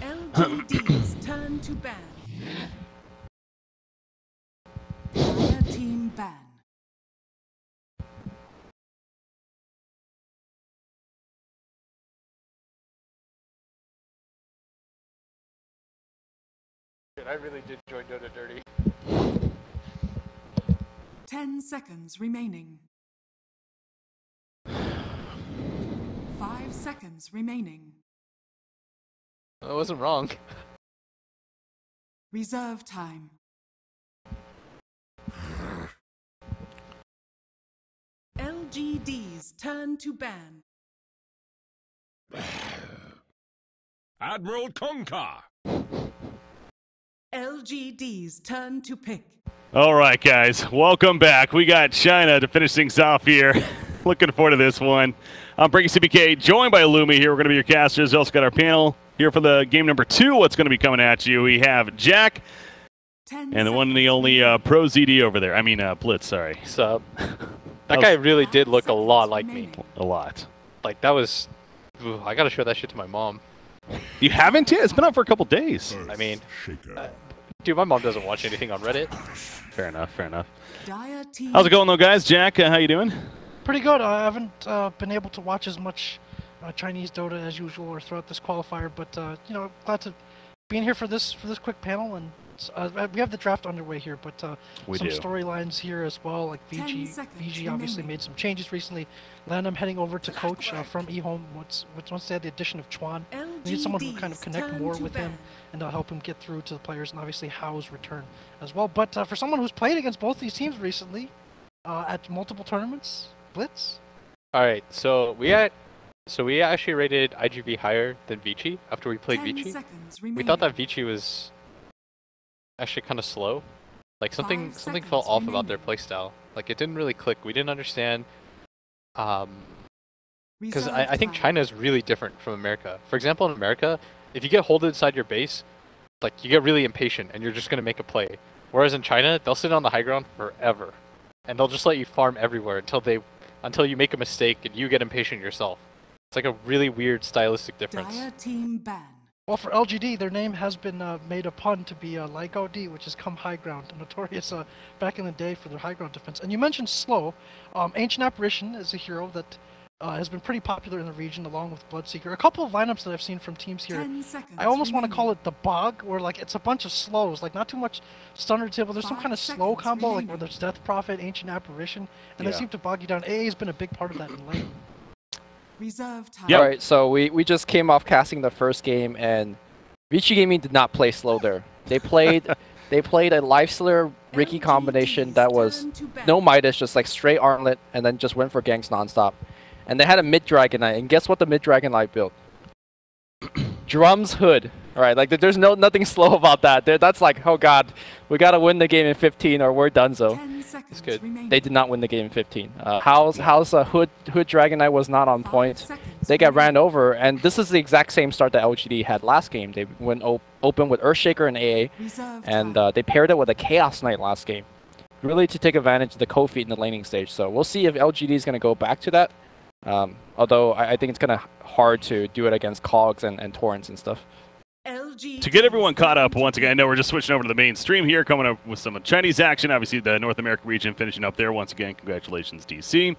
LGD's turn to ban. Fire team ban. I really did join Dota Dirty. 10 seconds remaining. 5 seconds remaining. I wasn't wrong. Reserve time. LGD's turn to ban. Admiral Concar. LGD's turn to pick. All right, guys, welcome back. We got China to finish things off here. Looking forward to this one. I'm Breaking CBK, joined by Lumi here. We're going to be your casters. We also got our panel here for the game number 2. What's going to be coming at you? We have Jack and the one and the only Pro ZD over there. I mean, Blitz, sorry. What's up? That guy really did look a lot like me. A lot. Like, that was... Ooh, I gotta show that shit to my mom. You haven't yet? It's been out for a couple days. I mean... dude, my mom doesn't watch anything on Reddit. Fair enough, fair enough. How's it going, though, guys? Jack, how you doing? Pretty good. I haven't been able to watch as much Chinese Dota as usual or throughout this qualifier, but you know, glad to be in here for this quick panel. And we have the draft underway here, but some storylines here as well. Like Vici obviously made some changes recently. I'm heading over to coach from eHome. Once they had the addition of Chuan, we need someone who kind of connect more with him and help him get through to the players, and obviously Hao's return as well. But for someone who's played against both these teams recently at multiple tournaments, Blitz. All right, so we actually rated IGV higher than Vici after we played Vici. We thought that Vici was actually kind of slow. Like something felt off about their playstyle. Like it didn't really click. We didn't understand. Because I think China is really different from America. For example, in America, if you get hold inside your base, like you get really impatient and you're just gonna make a play. Whereas in China, they'll sit on the high ground forever, and they'll just let you farm everywhere until you make a mistake and you get impatient yourself. It's like a really weird stylistic difference. Well, for LGD, their name has been made a pun to be like OD, which has come high ground, notorious back in the day for their high ground defense. And you mentioned slow. Ancient Apparition is a hero that has been pretty popular in the region, along with Bloodseeker. A couple of lineups that I've seen from teams here, I almost want to call it the bog, where like it's a bunch of slows, like not too much stun table. There's some kind of slow combo, like where there's Death Prophet, Ancient Apparition, and they seem to bog you down. AA has been a big part of that in lane. Reserve time. Yep. Alright, so we just came off casting the first game, and Vici Gaming did not play slow there. They played a Lifestealer Ricky combination that was no Midas, just like straight Armlet, and then just went for ganks nonstop. And they had a mid Dragon Knight, and guess what the mid Dragon Knight built? Drums Hood. Alright, like there's nothing slow about that. That's like, oh god, we gotta win the game in 15 or we're donezo. It's good. They did not win the game in 15. How's Hood Dragon Knight was not on point. They got ran over, and this is the exact same start that LGD had last game. They went open with Earthshaker and AA, and they paired it with a Chaos Knight last game, really to take advantage of the cold feet in the laning stage. So we'll see if LGD is going to go back to that. Although I think it's kind of hard to do it against Cogs and Torrents and stuff. To get everyone caught up, once again, I know we're just switching over to the main stream here, coming up with some Chinese action. Obviously, the North American region finishing up there. Once again, congratulations, DC.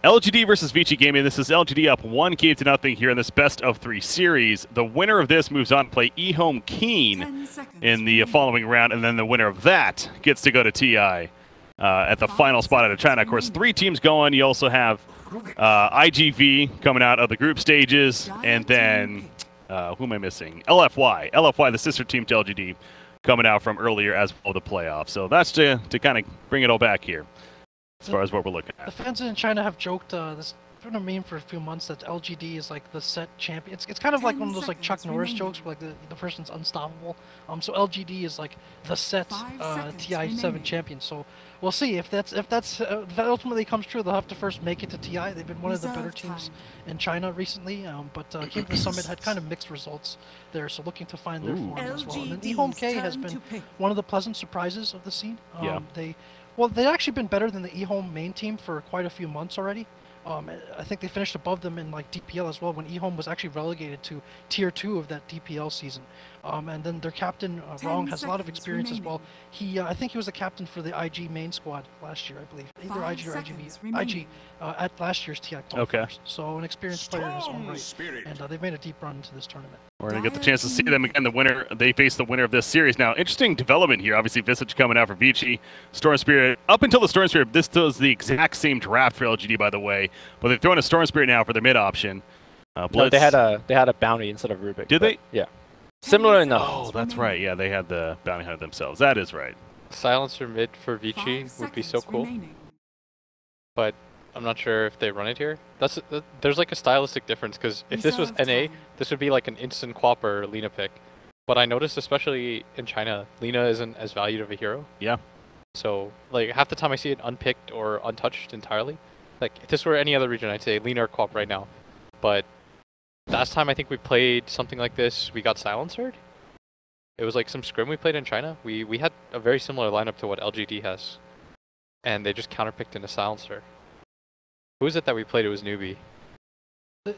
LGD versus Vici Gaming. This is LGD up 1-0 here in this best-of-3 series. The winner of this moves on to play eHome Keen in the following round, and then the winner of that gets to go to TI at the final spot out of China. Of course, 3 teams going. You also have IGV coming out of the group stages, and then... who am I missing? LFY. LFY, the sister team to LGD, coming out from earlier as well the playoffs. So that's to kind of bring it all back here as far as what we're looking at. The fans in China have joked, this been a meme for a few months, that LGD is like the set champion. It's kind of like one of those like Chuck Norris jokes where like the person's unstoppable. So LGD is like the set TI7 champion. So we'll see if that ultimately comes true. They'll have to first make it to TI. They've been one of the better teams in China recently, but came to the summit, had kind of mixed results there. So looking to find their form as well. And then eHome K has been one of the pleasant surprises of the scene. They've actually been better than the eHome main team for quite a few months already. I think they finished above them in like DPL as well when eHome was actually relegated to Tier 2 of that DPL season. And then their captain, Rong, has a lot of experience as well. He, I think he was the captain for the IG main squad last year, I believe. Either IG or IGV. IG at last year's TI qualifiers. Okay. So an experienced player in his own right. And they've made a deep run into this tournament. We're going to get the chance to see them again. The winner, they face the winner of this series. Now, interesting development here. Obviously, Vici coming out for Vici. Storm Spirit, up until the Storm Spirit, this was the exact same draft for LGD, by the way. But they've thrown a Storm Spirit now for their mid option. No, they had a bounty instead of Rubik. Did they? Yeah. Similar enough. Oh, that's right. Yeah, they had the bounty hunter themselves. That is right. Silencer mid for Vici would be so cool. But I'm not sure if they run it here. There's like a stylistic difference, because if this was NA, this would be like an instant Quapper Lina pick. But I noticed, especially in China, Lina isn't as valued of a hero. Yeah. So like half the time I see it unpicked or untouched entirely. Like if this were any other region, I'd say Lina or Quap right now. But last time I think we played something like this, we got silencered. It was like some scrim we played in China. We had a very similar lineup to what LGD has. And they just counterpicked into silencer. Who is it that we played? It was newbie.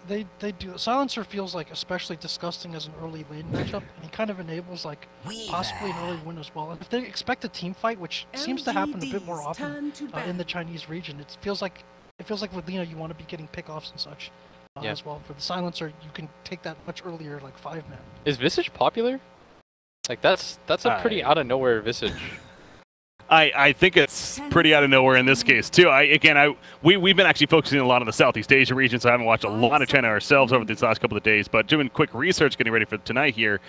They do. Silencer feels like especially disgusting as an early lane matchup, and he kind of enables like possibly an early win as well. And if they expect a team fight, which seems to happen a bit more often in the Chinese region, it feels like with Lina you want to be getting pickoffs and such as well. For the Silencer, you can take that much earlier, like 5-man. Is Visage popular? Like that's a pretty out of nowhere Visage. I think it's pretty out of nowhere in this case too. We've been actually focusing a lot on the Southeast Asia region, so I haven't watched a lot of China ourselves over these last couple of days. But doing quick research, getting ready for tonight here,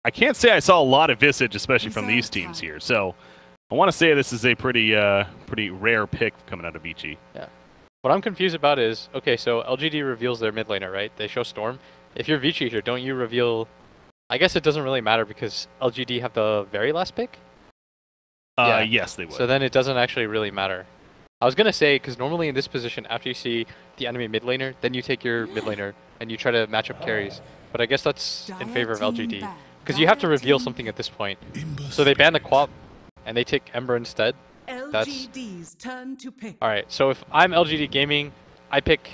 I can't say I saw a lot of Visage, especially from these teams here. So I want to say this is a pretty rare pick coming out of Vici. Yeah. What I'm confused about is, okay, so LGD reveals their mid laner, right? They show Storm. If you're Vici here, don't you reveal? I guess it doesn't really matter because LGD have the very last pick. Yeah. Yes, they would. So then it doesn't actually really matter. I was going to say, because normally in this position, after you see the enemy mid laner, then you take your mid laner and you try to match up carries. But I guess that's in favor of LGD. Because you have to reveal something at this point. So they ban the Quap and they take Ember instead. LGD's turn to pick. Alright, so if I'm LGD-Gaming, I pick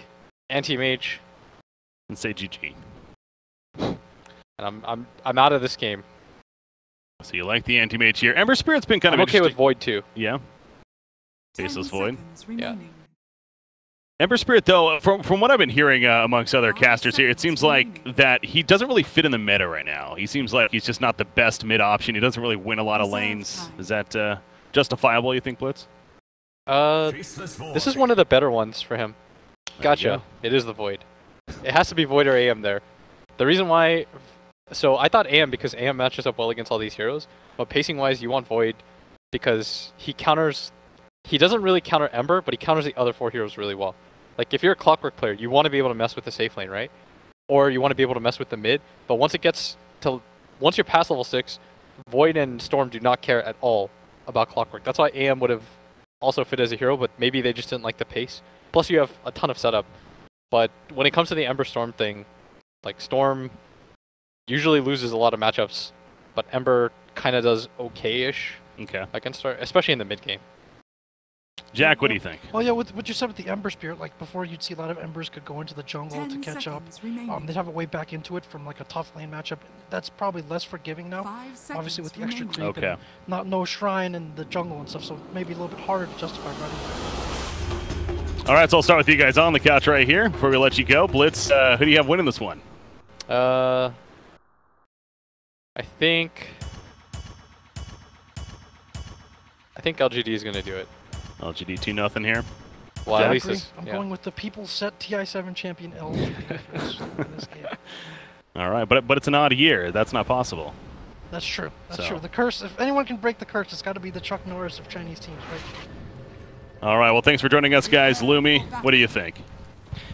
Anti-Mage. And say GG. And I'm out of this game. So you like the anti-mage here. Ember Spirit's been kind of okay interesting. with Void too. Yeah. Faceless Void. Yeah. Ember Spirit, though, from what I've been hearing amongst other casters here, it seems like that he doesn't really fit in the meta right now. He seems like he's just not the best mid option. He doesn't really win a lot of lanes. Is that justifiable, you think, Blitz? This is one of the better ones for him. Gotcha. It is the Void. It has to be Void or AM there. The reason why... So I thought AM because AM matches up well against all these heroes, but pacing-wise, you want Void because he counters... He doesn't really counter Ember, but he counters the other 4 heroes really well. Like, if you're a Clockwork player, you want to be able to mess with the safe lane, right? Or you want to be able to mess with the mid, but once you're past level 6, Void and Storm do not care at all about Clockwork. That's why AM would have also fit as a hero, but maybe they just didn't like the pace. Plus, you have a ton of setup. But when it comes to the Ember Storm thing, like, Storm usually loses a lot of matchups, but Ember kind of does okay-ish against her, especially in the mid game. Jack, what do you think? Well, yeah, with what you said with the Ember Spirit, like before you'd see a lot of Embers could go into the jungle to catch up. They'd have a way back into it from like a tough lane matchup. That's probably less forgiving now, obviously with the extra creep and no shrine in the jungle and stuff, so maybe a little bit harder to justify running. All right, so I'll start with you guys on the couch right here before we let you go. Blitz, who do you have winning this one? I think LGD is going to do it. LGD 2-0 here. Well, at least I'm going with the people set TI7 champion LGD for this game. All right, but it's an odd year. That's not possible. That's true. That's true. The curse, if anyone can break the curse, it's got to be the Chuck Norris of Chinese teams, right? All right, well, thanks for joining us, guys. Lumi, what do you think?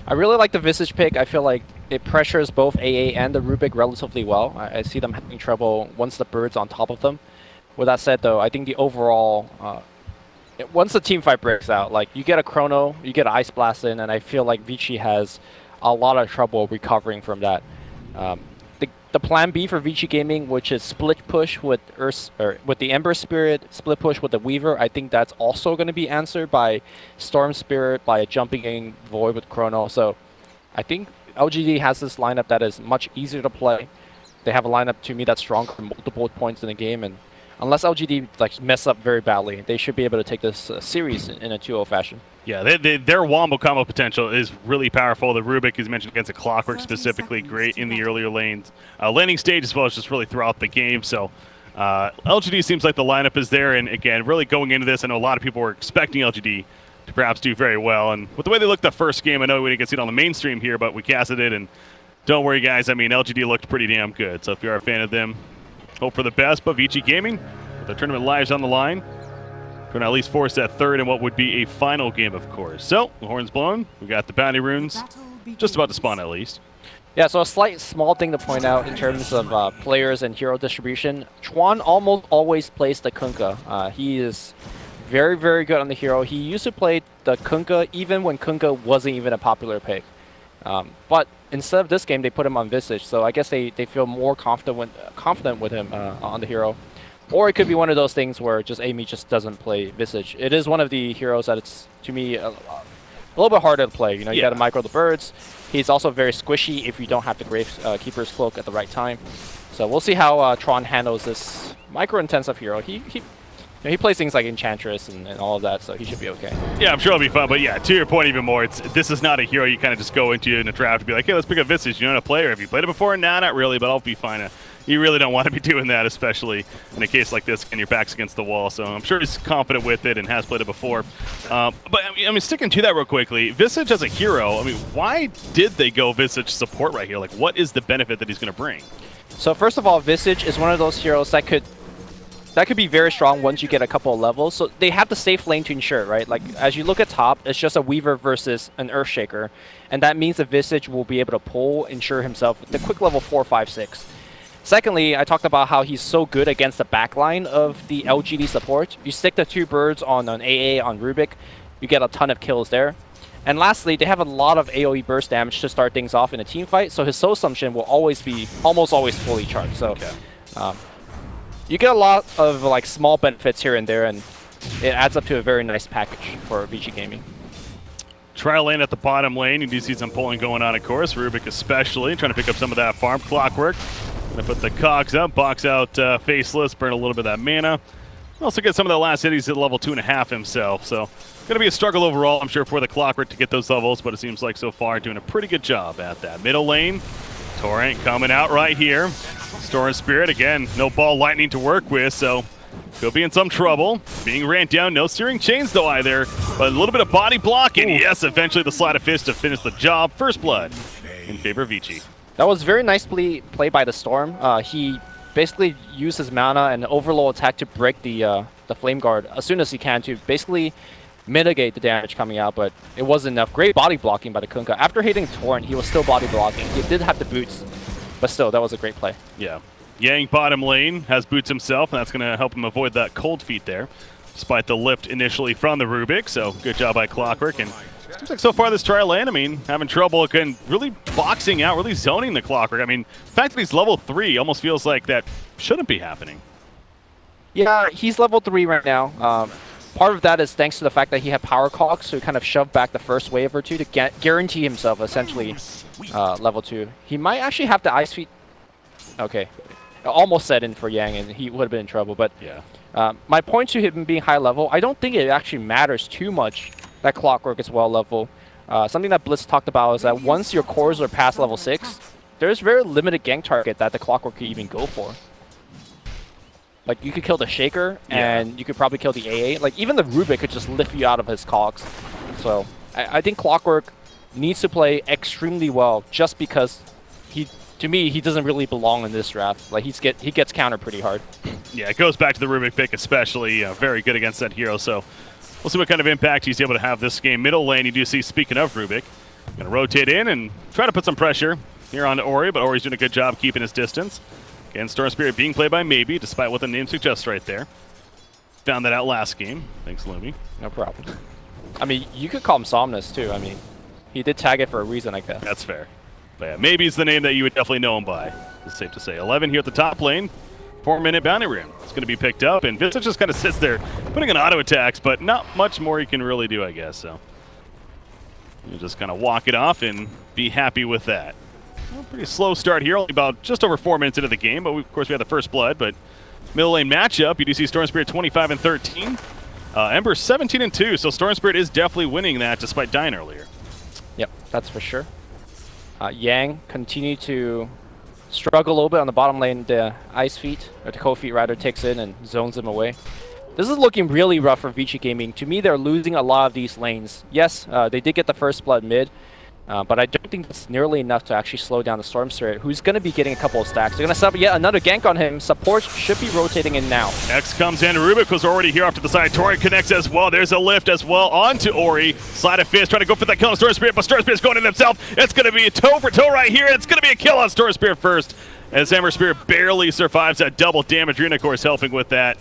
I really like the Visage pick. I feel like it pressures both AA and the Rubik relatively well. I see them having trouble once the bird's on top of them. With that said, though, I think the overall... once the team fight breaks out, like, you get a Chrono, you get an Ice Blast in, and I feel like Vici has a lot of trouble recovering from that. the plan B for Vici Gaming, which is split push with with the Ember Spirit, split push with the Weaver, I think that's also going to be answered by Storm Spirit, by jumping in Void with Chrono. So I think LGD has this lineup that is much easier to play. They have a lineup to me that's stronger for multiple points in the game, and unless LGD like mess up very badly, they should be able to take this series in a 2-0 fashion. Yeah, their wombo combo potential is really powerful. The Rubik, as mentioned, against a Clockwork specifically, great in the earlier lanes, landing stage, as well as just really throughout the game. So LGD seems like the lineup is there, and again, really going into this, I know a lot of people were expecting LGD to perhaps do very well. And with the way they looked the first game, I know we didn't get to see it on the mainstream here, but we casted it, and don't worry, guys. I mean, LGD looked pretty damn good. So if you are a fan of them, hope for the best. But Vici Gaming, with their tournament lives on the line, going to at least force that third in what would be a final game, of course. So, the horn's blown. We got the bounty runes just about to spawn, at least. Yeah, so a slight small thing to point out in terms of players and hero distribution. Chuan almost always plays the Kunkka. He is very, very good on the hero. He used to play the Kunkka even when Kunkka wasn't even a popular pick. But instead of this game, they put him on Visage, so I guess they feel more confident with him on the hero. Or it could be one of those things where just Amy just doesn't play Visage. It is one of the heroes that it's, to me, a little bit harder to play. You know, you got to micro the birds. He's also very squishy if you don't have the Gravekeeper's Cloak at the right time. So we'll see how Tron handles this micro-intensive hero. He plays things like Enchantress and all of that, so he should be okay. Yeah, I'm sure it'll be fun, but yeah, to your point even more, this is not a hero you kind of just go into in a draft and be like, hey, let's pick up Visage. You know how to play, or have you played it before? Nah, not really, but I'll be fine. You really don't want to be doing that, especially in a case like this, and your back's against the wall. So I'm sure he's confident with it and has played it before. But I mean, sticking to that real quickly, Visage as a hero, I mean, why did they go Visage support right here? Like, what is the benefit that he's going to bring? So first of all, Visage is one of those heroes that could be very strong once you get a couple of levels. So they have the safe lane to ensure, right? Like, as you look at top, it's just a Weaver versus an Earthshaker. And that means the Visage will be able to pull, ensure himself with the quick level 4, 5, 6. Secondly, I talked about how he's so good against the backline of the LGD support. You stick the 2 birds on an AA on Rubik, you get a ton of kills there. And lastly, they have a lot of AoE burst damage to start things off in a team fight, so his Soul Assumption will always be almost always fully charged. So you get a lot of like small benefits here and there, and it adds up to a very nice package for Vici Gaming. Trial lane at the bottom lane. You do see some pulling going on, of course. Rubik especially trying to pick up some of that farm. Clockwork going to put the cogs up, box out Faceless, burn a little bit of that mana. Also get some of that last hit. He's at level 2.5 himself, so going to be a struggle overall, I'm sure, for the Clockwork to get those levels, but it seems like so far doing a pretty good job at that. Middle lane, Torrent coming out right here. Storm Spirit, again, no ball lightning to work with, so could be in some trouble. Being ran down, no Searing Chains though either, but a little bit of body blocking. Yes, eventually the Sleight of Fist to finish the job. First blood in favor of Vici. That was very nicely played by the Storm. He basically used his mana and overload attack to break the Flame Guard as soon as he can to basically mitigate the damage coming out, but it wasn't enough. Great body blocking by the Kunkka. After hitting Torrent, he was still body blocking. He did have the boots, but still, that was a great play. Yeah. Yang bottom lane has boots himself, and that's going to help him avoid that cold feet there, despite the lift initially from the Rubik, so good job by Clockwork. And seems like so far this trial lane, I mean, having trouble again, really boxing out, really zoning the Clockwork. I mean, the fact that he's level 3 almost feels like that shouldn't be happening. Yeah, he's level 3 right now. Part of that is thanks to the fact that he had power cogs, so he kind of shoved back the first wave or two to guarantee himself essentially level 2. He might actually have the Ice Feet. Okay. Almost set in for Yang, and he would have been in trouble. But yeah, my point to him being high level, I don't think it actually matters too much that Clockwork is well level. Something that Blitz talked about is that once your cores are past level 6, there's very limited gank target that the Clockwork could even go for. Like, you could kill the Shaker, and you could probably kill the AA. Like, even the Rubik could just lift you out of his cogs. So, I think Clockwork needs to play extremely well just because to me, he doesn't really belong in this draft. Like, he gets countered pretty hard. Yeah, it goes back to the Rubik pick especially. Very good against that hero, so we'll see what kind of impact he's able to have this game. Middle lane, you do see, speaking of Rubik, going to rotate in and try to put some pressure here on Ori, but Ori's doing a good job keeping his distance. Again, Storm Spirit being played by Maybe, despite what the name suggests right there. Found that out last game. Thanks, Lumi. No problem. I mean, you could call him Somnus, too. I mean, he did tag it for a reason, I guess. That's fair. But yeah, maybe it's the name that you would definitely know him by. It's safe to say. 11 here at the top lane. 4-minute bounty rune. It's going to be picked up, and Vici just kind of sits there, putting in auto attacks, but not much more you can really do, I guess. So you just kind of walk it off and be happy with that. Well, pretty slow start here, only about just over 4 minutes into the game, but of course we had the first blood. But middle lane matchup, you do see Storm Spirit 25 and 13, Ember 17 and 2. So Storm Spirit is definitely winning that despite dying earlier. Yep, that's for sure. Yang continue to struggle a little bit on the bottom lane. The Ice Feet, or the Cold Feet rather, takes in and zones him away. This is looking really rough for Vici Gaming. To me, they're losing a lot of these lanes. Yes, they did get the first blood mid, but I don't think it's nearly enough to actually slow down the Storm Spirit, who's going to be getting a couple of stacks. They're going to set up yet another gank on him. Support should be rotating in now. X comes in. Rubik was already here off to the side. Tori connects as well. There's a lift as well onto Ori. Slide of Fist trying to go for that kill on Storm Spirit, but Storm Spirit's going in himself. It's going to be a toe for toe right here. It's going to be a kill on Storm Spirit first, as Ember Spirit barely survives that double damage. Rune, of course, helping with that.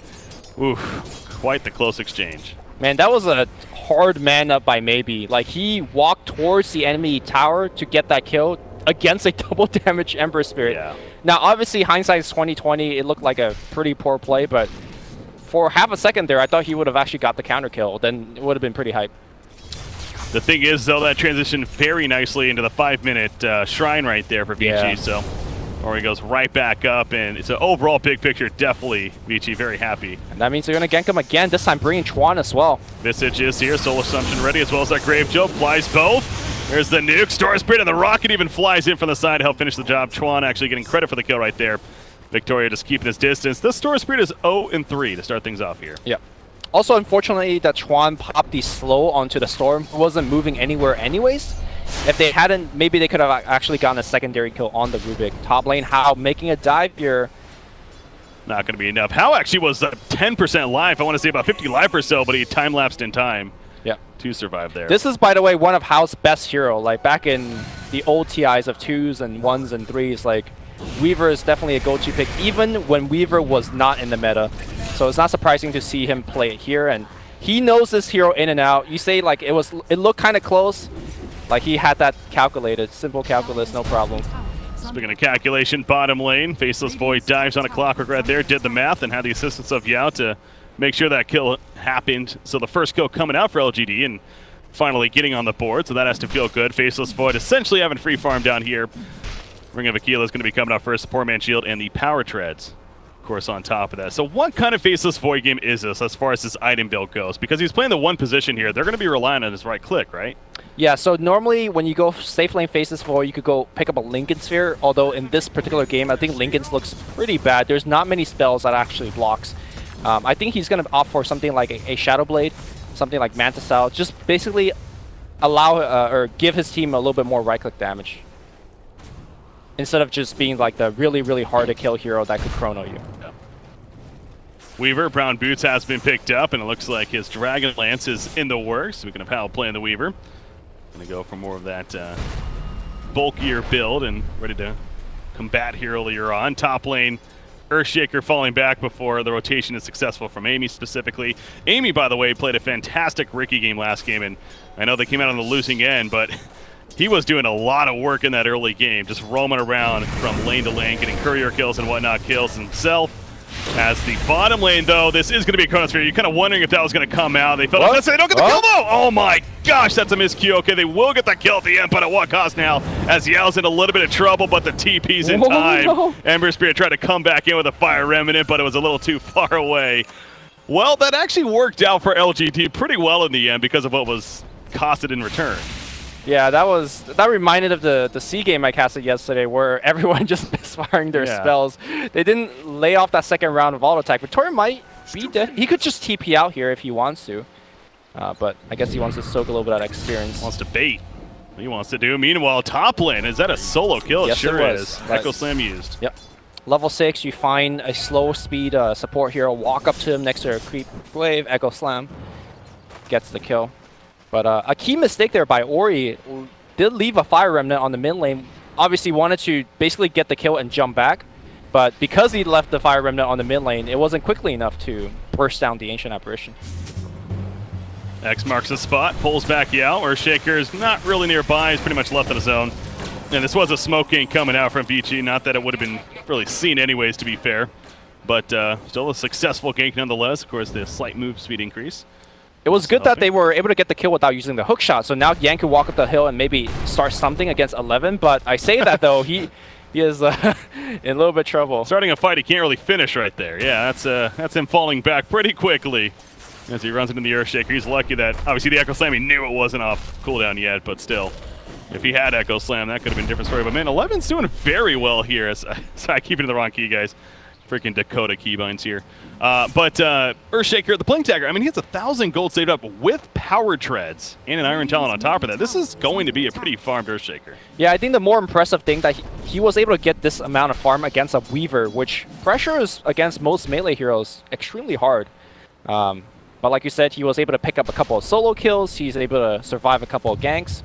Oof, quite the close exchange. Man, that was a hard man up by Maybe. Like, he walked towards the enemy tower to get that kill against a double damage Ember Spirit. Yeah. Now, obviously, hindsight is 20/20. It looked like a pretty poor play, but for half a second there, I thought he would have actually got the counter kill. Then it would have been pretty hype. The thing is, though, that transitioned very nicely into the 5-minute shrine right there for Vici. Yeah. So Ori goes right back up, and it's an overall big picture. Definitely Vici very happy. And that means they're going to gank him again, this time bringing Chuan as well. Visage is here, Soul Assumption ready, as well as that Grave Joke. Flies both. There's the nuke. Storm Spirit, and the rocket even flies in from the side to help finish the job. Chuan actually getting credit for the kill right there. Victoria just keeping his distance. This Storm Spirit is 0-3 to start things off here. Yep. Also, unfortunately, that Chuan popped the slow onto the Storm, who wasn't moving anywhere anyways. If they hadn't, maybe they could have actually gotten a secondary kill on the Rubik. Top lane, How making a dive here. Not going to be enough. How actually was 10% life. I want to say about 50 life or so, but he time-lapsed in time to survive there. This is, by the way, one of Hao's best hero. Like, back in the old TIs of 2s and 1s and 3s, like, Weaver is definitely a go-to pick, even when Weaver was not in the meta. So it's not surprising to see him play it here, and he knows this hero in and out. You say, like, it looked kind of close. Like, he had that calculated. Simple calculus, no problem. Speaking of calculation, bottom lane, Faceless Void dives on a clockwork right there, did the math, and had the assistance of Yao to make sure that kill happened. So the first kill coming out for LGD, and finally getting on the board, so that has to feel good. Faceless Void essentially having free farm down here. Ring of Aquila is going to be coming out first, Poor Man Shield, and the Power Treads, of course, on top of that. So what kind of Faceless Void game is this as far as this item build goes? Because he's playing the one position here, they're going to be relying on his right click, right? Yeah, so normally when you go safe lane Faceless Void, you could go pick up a Lincoln Sphere, although in this particular game, I think Lincoln's looks pretty bad. There's not many spells that actually blocks. I think he's going to opt for something like a Shadow Blade, something like Mantisal, just basically allow or give his team a little bit more right-click damage, instead of just being like the really, really hard-to-kill hero that could chrono you. Yeah. Weaver, Brown Boots has been picked up, and it looks like his Dragon Lance is in the works. Speaking of Hal playing the Weaver, going to go for more of that bulkier build and ready to combat here earlier on. Top lane, Earthshaker falling back before the rotation is successful from Amy specifically. Amy, by the way, played a fantastic Ricky game last game, and I know they came out on the losing end, but he was doing a lot of work in that early game, just roaming around from lane to lane, getting courier kills and whatnot, kills himself. As the bottom lane, though, this is going to be a Chronosphere. You're kind of wondering if that was going to come out. They felt like, they don't get the kill, though! Oh my gosh, that's a miscue. Okay, they will get that kill at the end, but at what cost now? As Yao's in a little bit of trouble, but the TP's in time. No. Ember Spirit tried to come back in with a Fire Remnant, but it was a little too far away. Well, that actually worked out for LGD pretty well in the end because of what was costed in return. Yeah, that reminded of the C game I casted yesterday, where everyone just misfiring their spells. They didn't lay off that second round of auto attack. Victoria might be dead. He could just TP out here if he wants to, but I guess he wants to soak a little bit of that experience. Wants to bait. He wants to do. Meanwhile, top lane, is that a solo kill? Yes, it sure it was. is. Echo Slam used. Yep. Level 6, you find a slow speed support hero, walk up to him next to a creep wave, Echo Slam, gets the kill. But a key mistake there by Ori, did leave a Fire Remnant on the mid lane. Obviously wanted to basically get the kill and jump back, but because he left the Fire Remnant on the mid lane, it wasn't quickly enough to burst down the Ancient Apparition. X marks the spot, pulls back Yao. Earthshaker is not really nearby, he's pretty much left on his own. And this was a smoke gank coming out from Vici. Not that it would have been really seen anyways, to be fair. But still a successful gank nonetheless. Of course, the slight move speed increase. It was good that they were able to get the kill without using the hook shot. So now Yang could walk up the hill and maybe start something against 11. But I say that though, he is in a little bit of trouble. Starting a fight, he can't really finish right there. Yeah, that's him falling back pretty quickly as he runs into the Earthshaker. He's lucky that obviously the Echo Slam, he knew it wasn't off cooldown yet, but still. If he had Echo Slam, that could have been a different story. But man, 11's doing very well here. Sorry, I keep it in the wrong key, guys. Freaking Dakota keybinds here. Earthshaker, the Blink Dagger, I mean, he has 1,000 gold saved up with Power Treads and an Iron Talon on top of that. This is going to be a pretty farmed Earthshaker. Yeah, I think the more impressive thing that he was able to get this amount of farm against a Weaver, which pressures against most melee heroes extremely hard. But like you said, he was able to pick up a couple of solo kills. He's able to survive a couple of ganks.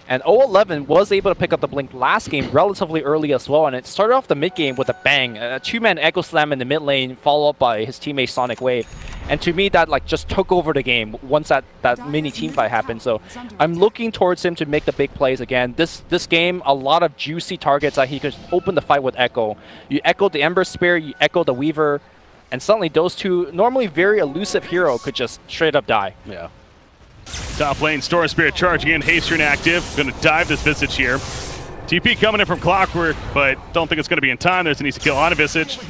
And 011 was able to pick up the Blink last game relatively early as well, and it started off the mid game with a bang. A two-man Echo Slam in the mid lane, followed up by his teammate Sonic Wave. And to me, that like just took over the game once that mini team fight happened. So I'm looking towards him to make the big plays again. This game, a lot of juicy targets that he could open the fight with Echo. You echo the Ember Spear, you echo the Weaver, and suddenly those two, normally very elusive hero, could just straight up die. Yeah. Top lane, Storm Spirit charging in, Haste active. Gonna dive this Visage here. TP coming in from Clockwork, but don't think it's gonna be in time. There's an easy kill on a Visage.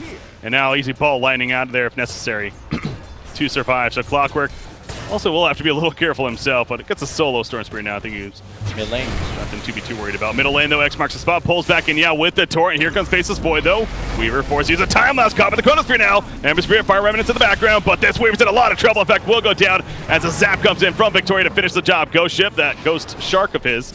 And now easy ball lightning out of there if necessary to survive. So Clockwork also will have to be a little careful himself, but it gets a solo Storm Spirit now. I think he's mid lane. Nothing to be too worried about. Middle lane though, X marks the spot, pulls back in, yeah, with the torrent. Here comes Faceless Void though. Weaver forces use a time lapse caught by the Chrono Spear now. Ember Spirit, Fire Remnants in the background, but this Weaver's in a lot of trouble. In fact, will go down as a zap comes in from Victoria to finish the job. Ghost Ship, that Ghost Shark of his,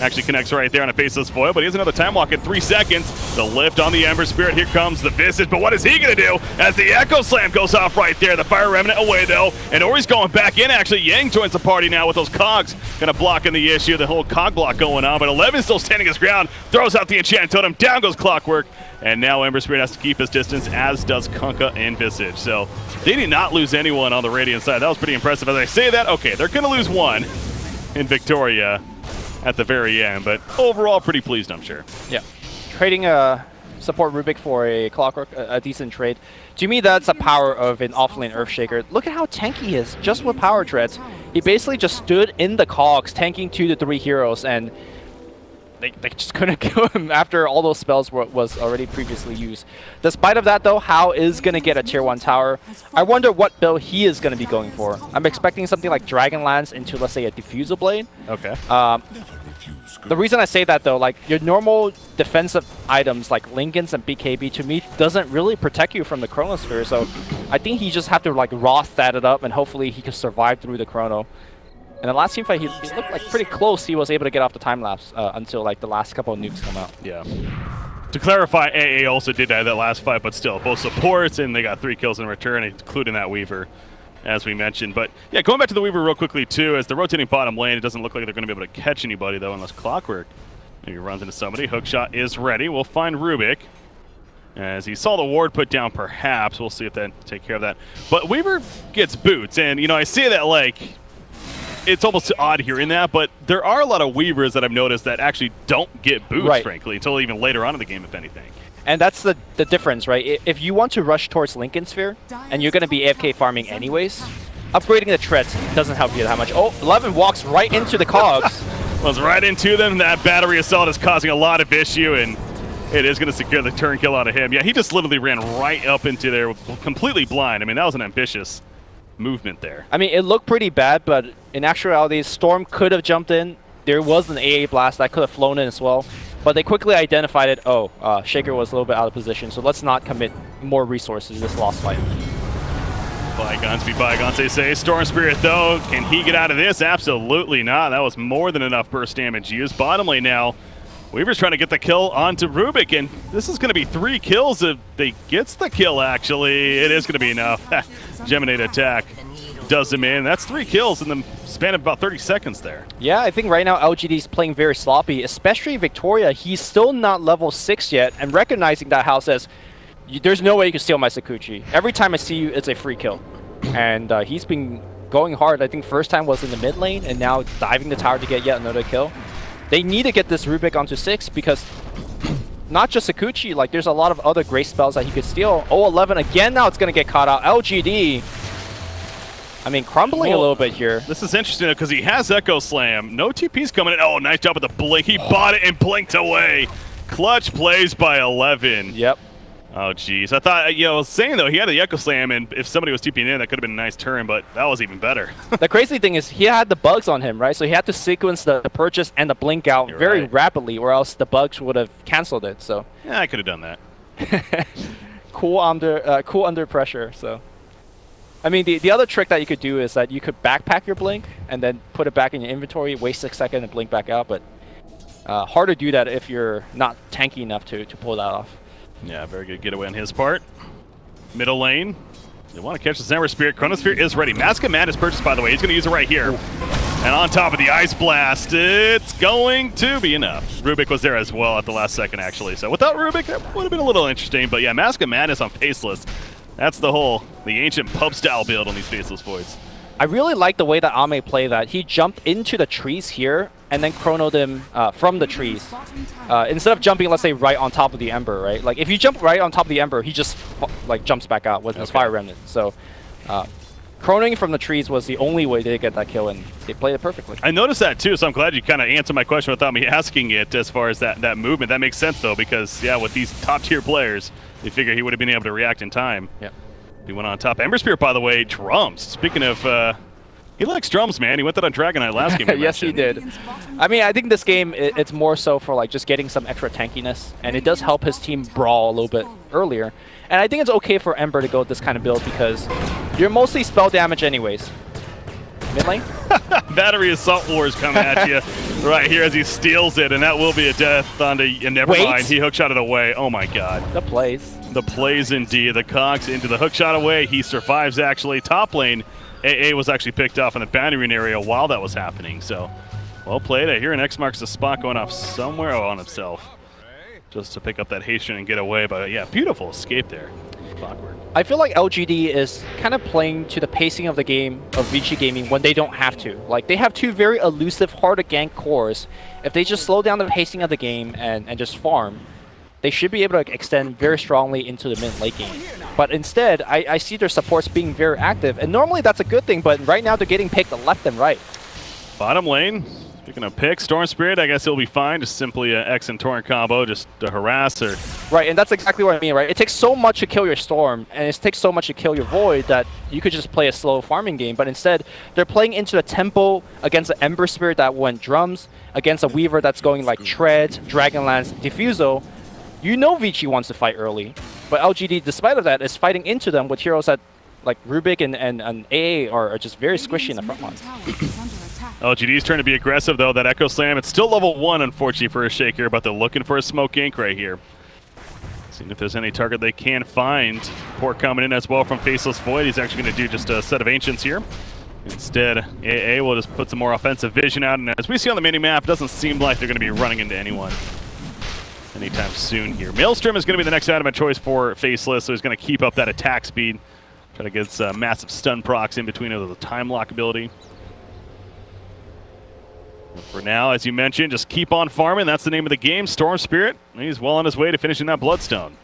actually connects right there on a Faceless Foil, but he has another time walk in 3 seconds. The lift on the Ember Spirit. Here comes the Visage, but what is he going to do as the Echo Slam goes off right there? The Fire Remnant away though, and Ori's going back in. Actually, Yang joins the party now with those cogs, going to block in the issue, the whole cog block going on, but 11 still standing his ground, throws out the Enchant Totem, down goes Clockwork, and now Ember Spirit has to keep his distance, as does Kunkka and Visage. So they did not lose anyone on the Radiant side. That was pretty impressive. As I say that, okay, they're going to lose one in Victoria at the very end, but overall pretty pleased, I'm sure. Yeah. Trading support Rubik for a Clockwork, a decent trade. To me, that's the power of an offlane Earthshaker. Look at how tanky he is, just with Power Treads. He basically just stood in the cogs, tanking 2 to 3 heroes, and they just couldn't kill him after all those spells was already previously used. Despite of that, though, Hao is going to get a Tier 1 tower. I wonder what build he is going to be going for. I'm expecting something like Dragonlance into, let's say, a Diffusal Blade. Okay. The reason I say that, though, like, your normal defensive items like Linken's and BKB, to me, doesn't really protect you from the Chronosphere, so I think he just have to, like, Roth that it up, and hopefully he can survive through the Chrono. In the last team fight, he looked like pretty close. He was able to get off the time lapse until like the last couple of nukes come out. Yeah. To clarify, AA also did that last fight, but still, both supports, and they got 3 kills in return, including that Weaver, as we mentioned. But yeah, going back to the Weaver real quickly too, as the rotating bottom lane, it doesn't look like they're going to be able to catch anybody though, unless Clockwork maybe runs into somebody. Hookshot is ready. We'll find Rubik. As he saw the ward put down, perhaps. We'll see if that take care of that. But Weaver gets boots, and you know, I say that like, it's almost odd hearing that, but there are a lot of Weavers that I've noticed that actually don't get boots, frankly, until even later on in the game, if anything. And that's the difference, right? If you want to rush towards Lincoln Sphere, and you're going to be AFK farming anyways, upgrading the treads doesn't help you that much. Oh, 11 walks right into the cogs. Was right into them. That battery assault is causing a lot of issue, and it is going to secure the turn kill out of him. Yeah, he just literally ran right up into there, completely blind. I mean, that was an ambitious movement there. I mean, it looked pretty bad, but in actuality, Storm could have jumped in. There was an AA blast that could have flown in as well, but they quickly identified it. Oh, Shaker was a little bit out of position, so let's not commit more resources to this lost fight. Bygones be bygones, they say. Storm Spirit, though, can he get out of this? Absolutely not. That was more than enough burst damage used. Bottom lane now, Weaver's trying to get the kill onto Rubik, and this is going to be 3 kills if they gets the kill, actually. It is going to be enough. Geminate attack does him in. That's 3 kills in the span of about 30 seconds there. Yeah, I think right now LGD's playing very sloppy, especially Victoria. He's still not level 6 yet, and recognizing that Hao says, there's no way you can steal my Sakuchi. Every time I see you, it's a free kill. And he's been going hard. I think first time was in the mid lane, and now diving the tower to get yet another kill. they need to get this Rubik onto 6 because not just Sakuchi, like there's a lot of other great spells that he could steal. 0-11 again, now it's going to get caught out. LGD, I mean, crumbling a little bit here. This is interesting because he has Echo Slam. No TP's coming in. Oh, nice job with the blink. He bought it and blinked away. Clutch plays by 11. Yep. Oh, jeez. I thought, I was saying, though, he had the Echo Slam, and if somebody was TPing in, that could have been a nice turn, but that was even better. The crazy thing is he had the bugs on him, right? So he had to sequence the purchase and the blink out very rapidly, or else the bugs would have canceled it. So yeah, I could have done that. cool under pressure. So I mean, the other trick that you could do is that you could backpack your blink and then put it back in your inventory, wait 6 seconds, and blink back out. But hard to do that if you're not tanky enough to pull that off. Yeah, very good getaway on his part. Middle lane. They want to catch the Zemmer Spirit. Chronosphere is ready. Mask of Madness purchased, by the way. He's going to use it right here. And on top of the Ice Blast, it's going to be enough. Rubik was there as well at the last second, actually. So without Rubik, that would have been a little interesting. But yeah, Mask of Madness on Faceless. That's the ancient pub-style build on these Faceless Voids. I really like the way that Ame played that. He jumped into the trees here and then chronoed him from the trees. Instead of jumping, let's say, right on top of the Ember, right? Like, if you jump right on top of the Ember, he just, like, jumps back out with his Fire Remnant. So, chronoing from the trees was the only way to get that kill, and they played it perfectly. I noticed that, too, so I'm glad you kind of answered my question without me asking it as far as that movement. That makes sense, though, because, yeah, with these top-tier players, they figure he would have been able to react in time. Yeah. He went on top. Ember Spirit, by the way, drums. Speaking of, he likes drums, man. He went that on Dragonite last game. Yes, he did. I mean, I think this game, it's more so for like just getting some extra tankiness, and it does help his team brawl a little bit earlier. And I think it's okay for Ember to go with this kind of build because you're mostly spell damage anyways. Mid lane? Battery Assault Wars coming at you right here as he steals it, and that will be a death onto, and never mind, he hookshot it away. Oh my god. The plays. The plays indeed. The cogs into the hookshot away. He survives actually. Top lane, AA was actually picked off in the boundary area while that was happening, so well played. I hear an X marks the spot going off somewhere on himself just to pick up that Haitian and get away, but yeah, beautiful escape there. Awkward. I feel like LGD is kind of playing to the pacing of the game of Vici Gaming when they don't have to. Like, they have two very elusive, hard to gank cores. If they just slow down the pacing of the game and just farm, they should be able to extend very strongly into the mid-late game. But instead, I see their supports being very active, and normally that's a good thing, but right now they're getting picked left and right. Bottom lane, speaking of picks, Storm Spirit, I guess he'll be fine. Just simply an X and Torrent combo, just to harass her. Right, and that's exactly what I mean, right? It takes so much to kill your Storm, and it takes so much to kill your Void that you could just play a slow farming game, but instead, they're playing into the tempo against the Ember Spirit that went drums, against a Weaver that's going like Treads, Dragonlance, Diffuso. You know Vici wants to fight early, but LGD, despite of that, is fighting into them with heroes that, like Rubik and AA, are just very squishy in the front lines. LGD's trying to be aggressive, though. That Echo Slam, it's still level 1, unfortunately, for a Shaker, but they're looking for a smoke ink right here. Seeing if there's any target they can find. Port coming in as well from Faceless Void. He's actually going to do just a set of Ancients here. Instead, AA will just put some more offensive vision out, and as we see on the mini-map, it doesn't seem like they're going to be running into anyone anytime soon here. Maelstrom is going to be the next item of choice for Faceless, so he's going to keep up that attack speed. Try to get some massive stun procs in between of the time lock ability. And for now, as you mentioned, just keep on farming. That's the name of the game. Storm Spirit, he's well on his way to finishing that Bloodstone.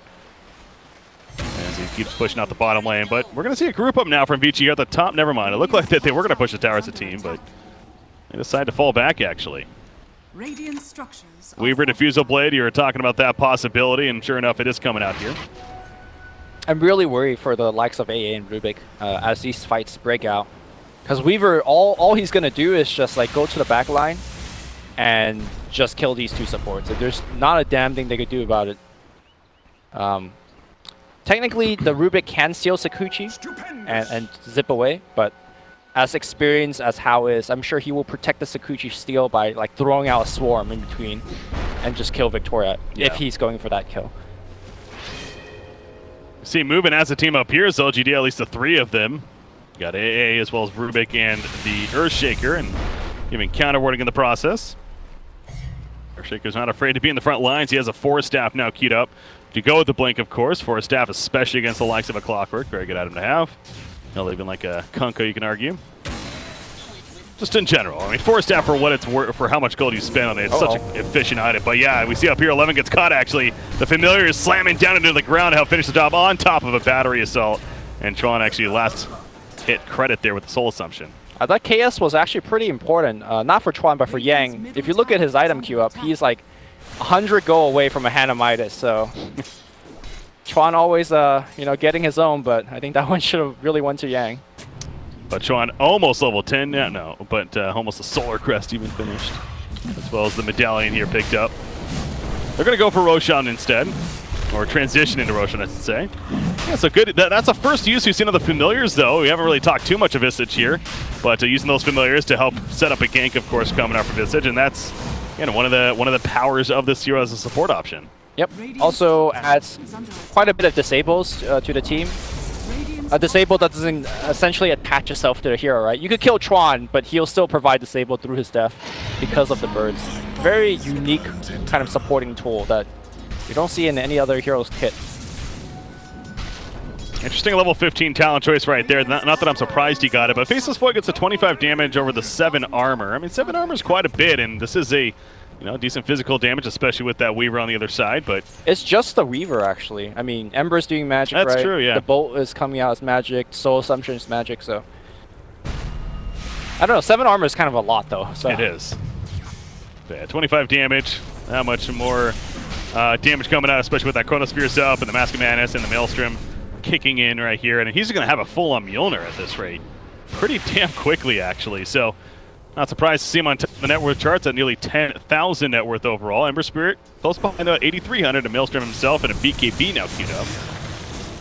As he keeps pushing out the bottom lane, but we're going to see a group up now from Vici here at the top. Never mind. It looked like that they were going to push the tower as a team, but they decided to fall back, actually. Weaver Diffusal Blade, you were talking about that possibility, and sure enough, it is coming out here. I'm really worried for the likes of AA and Rubik as these fights break out. Because Weaver, all he's going to do is just like go to the back line and just kill these two supports. And there's not a damn thing they could do about it. Technically, the Rubik can steal Sakuchi and zip away, but as experienced as Hao is, I'm sure he will protect the Sakuchi steal by like throwing out a swarm in between and just kill Victoria if he's going for that kill. See, moving as a team up here is LGD, at least the 3 of them. You got AA as well as Rubik and the Earthshaker, and even counterwording in the process. Earthshaker's not afraid to be in the front lines. He has a Forest Staff now queued up to go with the Blink, of course. Forest Staff, especially against the likes of a Clockwork. Very good item to have. Not even like a Kunko, you can argue. Just in general. I mean, 4-staff for what it's worth, for how much gold you spend on it. It's such an efficient item. But yeah, we see up here 11 gets caught actually. The Familiar is slamming down into the ground to help finish the job on top of a battery assault. And Tron actually last hit credit there with the Soul Assumption. That KS was actually pretty important, not for Tron, but for Yang. If you look at his item queue up, he's like 100 gold away from a Hand of Midas, so Tron always, you know, getting his own, but I think that one should have really went to Yang. But Tron almost level 10, yeah, no, but almost a Solar Crest even finished, as well as the Medallion here picked up. They're going to go for Roshan instead, or transition into Roshan, I should say. Yeah, so good. That's a first use we've seen of the Familiars, though. We haven't really talked too much of Visage here, but using those Familiars to help set up a gank, of course, coming out for Visage, and that's, you know, one of the powers of this hero as a support option. Yep. Also adds quite a bit of disables to the team. A disable that doesn't essentially attach itself to the hero, right? You could kill Tron, but he'll still provide disable through his death because of the birds. Very unique kind of supporting tool that you don't see in any other hero's kit. Interesting level 15 talent choice right there. Not that I'm surprised he got it, but Faceless Void gets a 25 damage over the 7 armor. I mean, 7 armor is quite a bit, and this is a, you know, decent physical damage, especially with that Weaver on the other side, but... It's just the Weaver, actually. I mean, Ember's doing magic, right? That's true, yeah. The Bolt is coming out as magic, Soul Assumption is magic, so... I don't know, 7 armor is kind of a lot, though. So. It is. Yeah, 25 damage. Not much more damage coming out, especially with that Chronosphere up and the Mask of Madness and the Maelstrom kicking in right here. And he's going to have a full-on Mjolnir at this rate. Pretty damn quickly, actually. So, not surprised to see him on the net worth charts at nearly 10,000 net worth overall. Ember Spirit close behind 8,300, and Maelstrom himself and a BKB now queued up.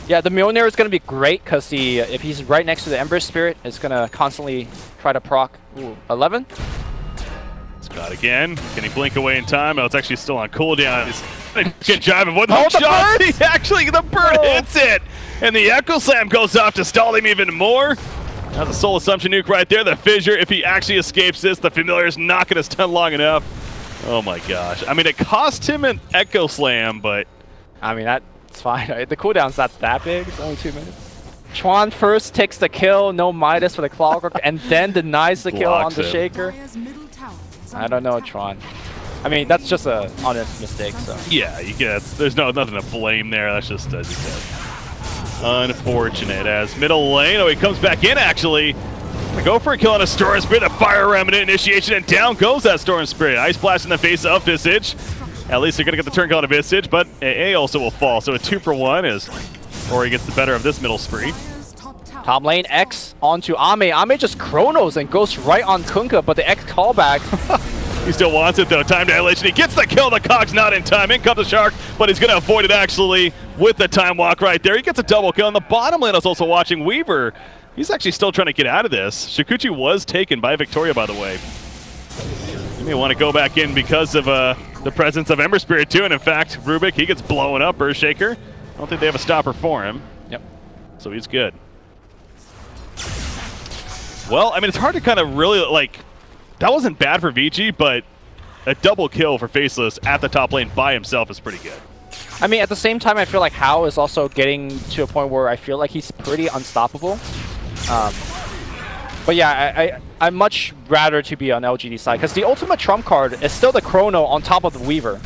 Yeah, the Mjolnir is going to be great because if he's right next to the Ember Spirit, it's going to constantly try to proc. Ooh, 11? Scott again. Can he blink away in time? Oh, it's actually still on cooldown. He's get jiving with the shot. He actually, the bird hits it, and the Echo Slam goes off to stall him even more. That's a Soul Assumption nuke right there. The Fissure, if he actually escapes this, the Familiar's not going to stun long enough. Oh my gosh. I mean, it cost him an Echo Slam, but... I mean, that's fine. The cooldown's not that big. It's only 2 minutes. Tron first takes the kill, no Midas for the Clockwork, and then denies the kill on the Shaker. I don't know, Tron. I mean, that's just a honest mistake, so... Yeah, you get, there's nothing to blame there. That's just, as you said, unfortunate. As middle lane, oh, he comes back in, actually. Go for a kill on a Storm Spirit, a Fire Remnant initiation, and down goes that Storm Spirit. Ice Blast in the face of Visage. At least they're going to get the turn kill on a Visage, but AA also will fall. So a 2-for-1 as Ori gets the better of this middle spree. Top lane, X onto Ame. Ame just chronos and goes right on Kunkka, but the X callback. He still wants it, though. Time dilation. He gets the kill. The Cog's not in time. In comes the Shark, but he's going to avoid it, actually, with the Time Walk right there. He gets a double kill. And the bottom lane is also watching Weaver. He's actually still trying to get out of this. Shikuchi was taken by Victoria, by the way. You may want to go back in because of the presence of Ember Spirit, too. And, in fact, Rubik, he gets blown up. Earthshaker. I don't think they have a stopper for him. Yep. So he's good. Well, I mean, it's hard to kind of really, like, that wasn't bad for Vici, but a double kill for Faceless at the top lane by himself is pretty good. I mean, at the same time, I feel like Hao is also getting to a point where I feel like he's pretty unstoppable. But yeah, I'd much rather to be on LGD side, because the ultimate trump card is still the Chrono on top of the Weaver.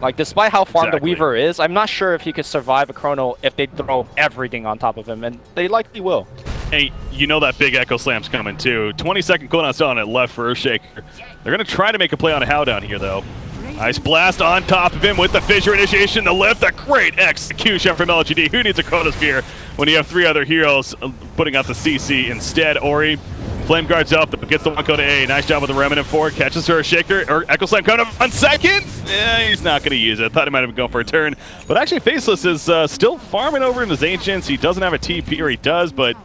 Like, despite how farmed the Weaver is, I'm not sure if he could survive a Chrono if they throw everything on top of him, and they likely will. Hey, you know that big Echo Slam's coming, too. 20-second cooldown still on it left for Earthshaker. They're going to try to make a play on a Hao down here, though. Ice Blast on top of him with the Fissure initiation, the lift, a great execution from LGD. Who needs a Chronosphere when you have 3 other heroes putting out the CC instead? Ori, Flame Guard's up, gets the 1 to A. Nice job with the Remnant 4, catches her, Shaker, or Echo Slam coming up on second. Yeah, he's not going to use it. Thought he might have been going for a turn. But actually, Faceless is still farming over in his Ancients. He doesn't have a TP, or he does, but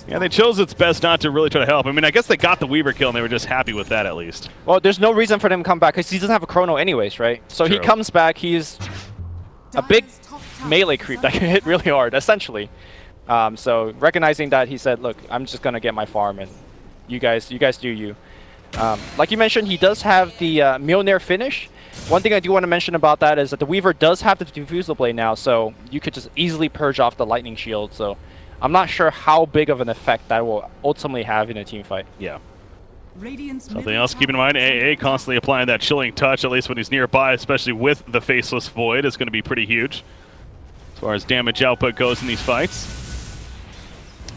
yeah, they chose it's best not to really try to help. I mean, I guess they got the Weaver kill, and they were just happy with that, at least. Well, there's no reason for him to come back, because he doesn't have a Chrono anyways, right? So True. He comes back, he's a big melee creep that can hit really hard, essentially. So recognizing that, he said, look, I'm just going to get my farm, and you guys do you. Like you mentioned, he does have the Mjolnir finish. One thing I do want to mention about that is that the Weaver does have the Diffusal Blade now, so you could just easily purge off the Lightning Shield, so I'm not sure how big of an effect that will ultimately have in a team fight. Yeah. Something else to keep in mind, AA constantly applying that chilling touch, at least when he's nearby, especially with the Faceless Void, is going to be pretty huge as far as damage output goes in these fights.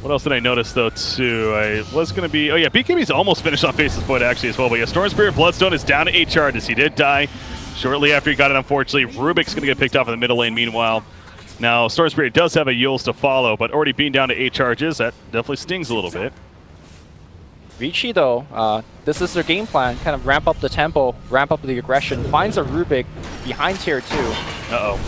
What else did I notice, though, too? I was going to be... Oh, yeah, BKB's almost finished on Faceless Void, actually, as well. But yeah, Storm Spirit Bloodstone is down to 8 charges. He did die shortly after he got it, unfortunately. Rubik's going to get picked off in the middle lane, meanwhile. Now, Storm Spirit does have a Yules to follow, but already being down to 8 charges, that definitely stings a little bit. Vici, though, this is their game plan. Kind of ramp up the tempo, ramp up the aggression, finds a Rubik behind tier 2. Uh-oh.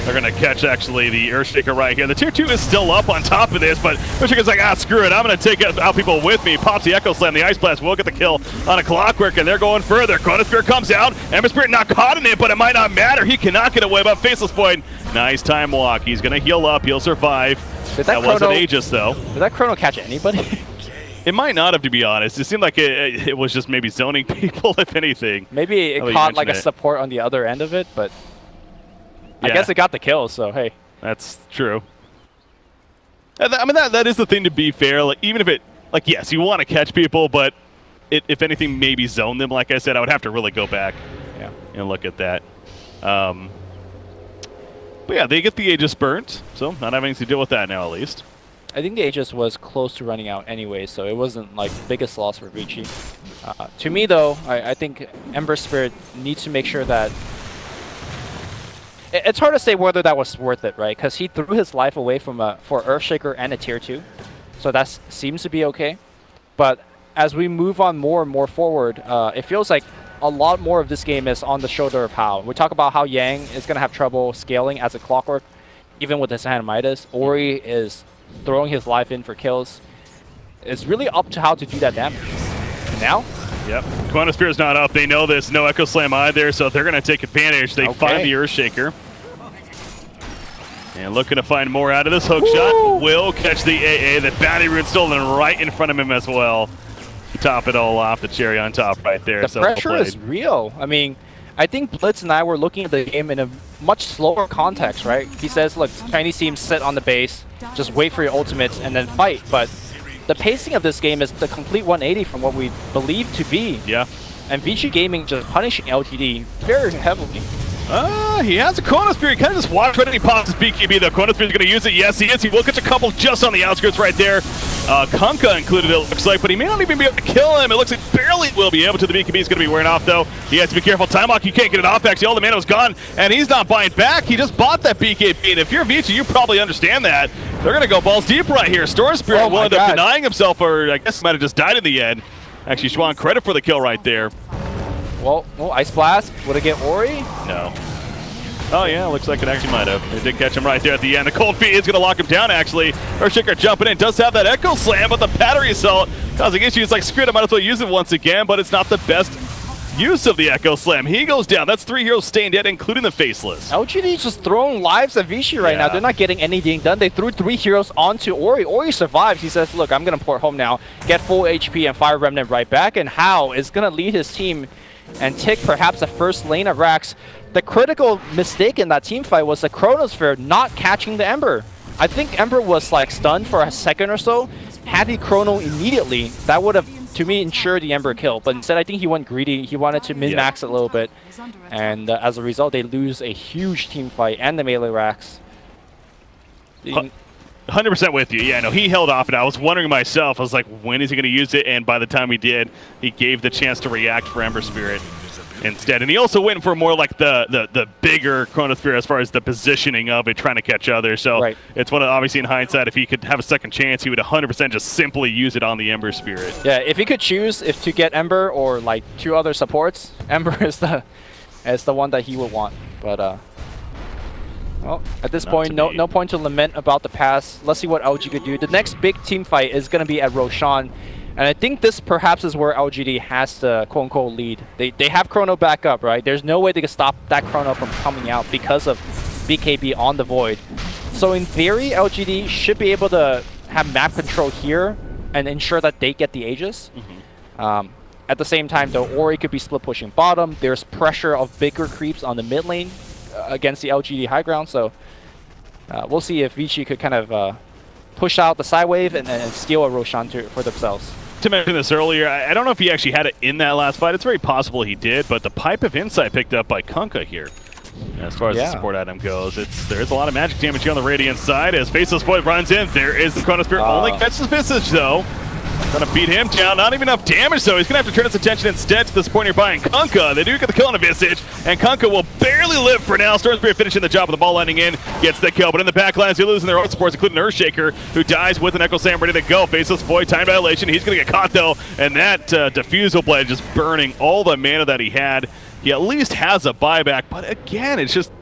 They're going to catch, actually, the Earthshaker right here. The tier 2 is still up on top of this, but Earthshaker's like, ah, screw it. I'm going to take out people with me. Pops the Echo Slam. The Ice Blast will get the kill on a Clockwork, and they're going further. Chronosphere comes out. Ember Spirit not caught in it, but it might not matter. He cannot get away, but Faceless Void. Nice time walk. He's going to heal up. He'll survive. That wasn't Aegis, though. Did that Chrono catch anybody? It might not have, to be honest. It seemed like it was just maybe zoning people, if anything. Maybe it caught like a support on the other end of it, but yeah. I guess it got the kill, so hey. That's true. I mean, that is the thing, to be fair. Like, even if it, like, yes, you want to catch people, but if anything, maybe zone them. Like I said, I would have to really go back and look at that. But yeah, they get the Aegis burnt, so not having to deal with that now, at least. I think the Aegis was close to running out anyway, so it wasn't like the biggest loss for Vici. To me, though, I think Ember Spirit needs to make sure that... It's hard to say whether that was worth it, right? Because he threw his life away for Earthshaker and a tier 2, so that seems to be okay. But as we move on more and more forward, it feels like a lot more of this game is on the shoulder of Hao. We talk about how Yang is going to have trouble scaling as a Clockwork, even with his hand Midas. Ori is throwing his life in for kills. It's really up to Hao to do that damage. And now? Yep. Chronosphere is not up. They know this. No Echo Slam either, so they're going to take advantage. They find the Earthshaker. And looking to find more out of this hook shot. Will catch the AA. The Bounty Rune stolen right in front of him as well. Top it all off. The cherry on top right there. The pressure is real. I mean, I think Blitz and I were looking at the game in a much slower context, right? He says, look, Chinese teams sit on the base, just wait for your ultimates and then fight. But the pacing of this game is the complete 180 from what we believe to be. Yeah. And Vici Gaming just punishing LGD very heavily. He has a Chronosphere. He kind of just watched right, and he pops his BKB. The Chronosphere is going to use it. Yes, he is. He will catch a couple just on the outskirts right there. Kunkka included, it looks like, but he may not even be able to kill him. It looks like barely will be able to. The BKB is going to be wearing off, though. He has to be careful. Time lock, you can't get it off. Actually, all the mana was gone, and he's not buying back. He just bought that BKB, and if you're Vici, you probably understand that. They're going to go balls deep right here. Storm Spirit will end up denying himself, or I guess he might have just died in the end. Actually, Schwan, credit for the kill right there. Well, Ice Blast. Would it get Ori? No. Oh, yeah, looks like it actually might have. They did catch him right there at the end. The Cold Feet is going to lock him down, actually. Earthshaker jumping in. Does have that Echo Slam, but the Battery Assault causing issues. Like, screw it, I might as well use it once again, but it's not the best use of the Echo Slam. He goes down. That's 3 heroes staying dead, including the Faceless. LGD just throwing lives at Vici right now. They're not getting anything done. They threw 3 heroes onto Ori. Ori survives. He says, look, I'm going to port home now, get full HP and Fire Remnant right back, and Hao is going to lead his team and take perhaps the first lane of Rax. The critical mistake in that team fight was the Chronosphere not catching the Ember. I think Ember was like stunned for a second or so. Had he Chrono immediately, that would have, to me, ensured the Ember kill. But instead, I think he went greedy. He wanted to min-max a little bit. And as a result, they lose a huge team fight and the melee Rax. 100% with you. Yeah, no, he held off, and I was wondering myself, I was like, when is he going to use it? And by the time he did, he gave the chance to react for Ember Spirit instead. And he also went for more like the bigger Chronosphere as far as the positioning of it, trying to catch others. So it's one of, obviously in hindsight, if he could have a second chance, he would 100% just simply use it on the Ember Spirit. Yeah, if he could choose if to get Ember or like 2 other supports, Ember is the one that he would want. But well, at this point, no point to lament about the past. Let's see what LG could do. The next big team fight is going to be at Roshan. And I think this perhaps is where LGD has to quote-unquote lead. They have Chrono back up, right? There's no way they can stop that Chrono from coming out because of BKB on the Void. So in theory, LGD should be able to have map control here and ensure that they get the Aegis. At the same time, though, Ori could be split pushing bottom. There's pressure of bigger creeps on the mid lane against the LGD high ground. So we'll see if Vici could kind of push out the side wave and steal a Roshan for themselves. to mention this earlier. I don't know if he actually had it in that last fight. It's very possible he did, but the Pipe of Insight picked up by Kunkka here. As far as the support item goes, there is a lot of magic damage here on the Radiant side. As Faceless Void runs in, there is the Chronosphere. Only catches Visage, though. Gonna beat him down. Not even enough damage, though. He's gonna have to turn his attention instead to the support nearby. And Kunkka, they do get the kill on a Visage, and Kunkka will barely live for now. Stormspirit finishing the job with the ball landing in, gets the kill. But in the backlines, they're losing their own supports, including Earthshaker, who dies with an Echo Slam ready to go. Faceless Void, time violation. He's gonna get caught, though, and that Diffusal Blade just burning all the mana that he had. He at least has a buyback, but again, it's just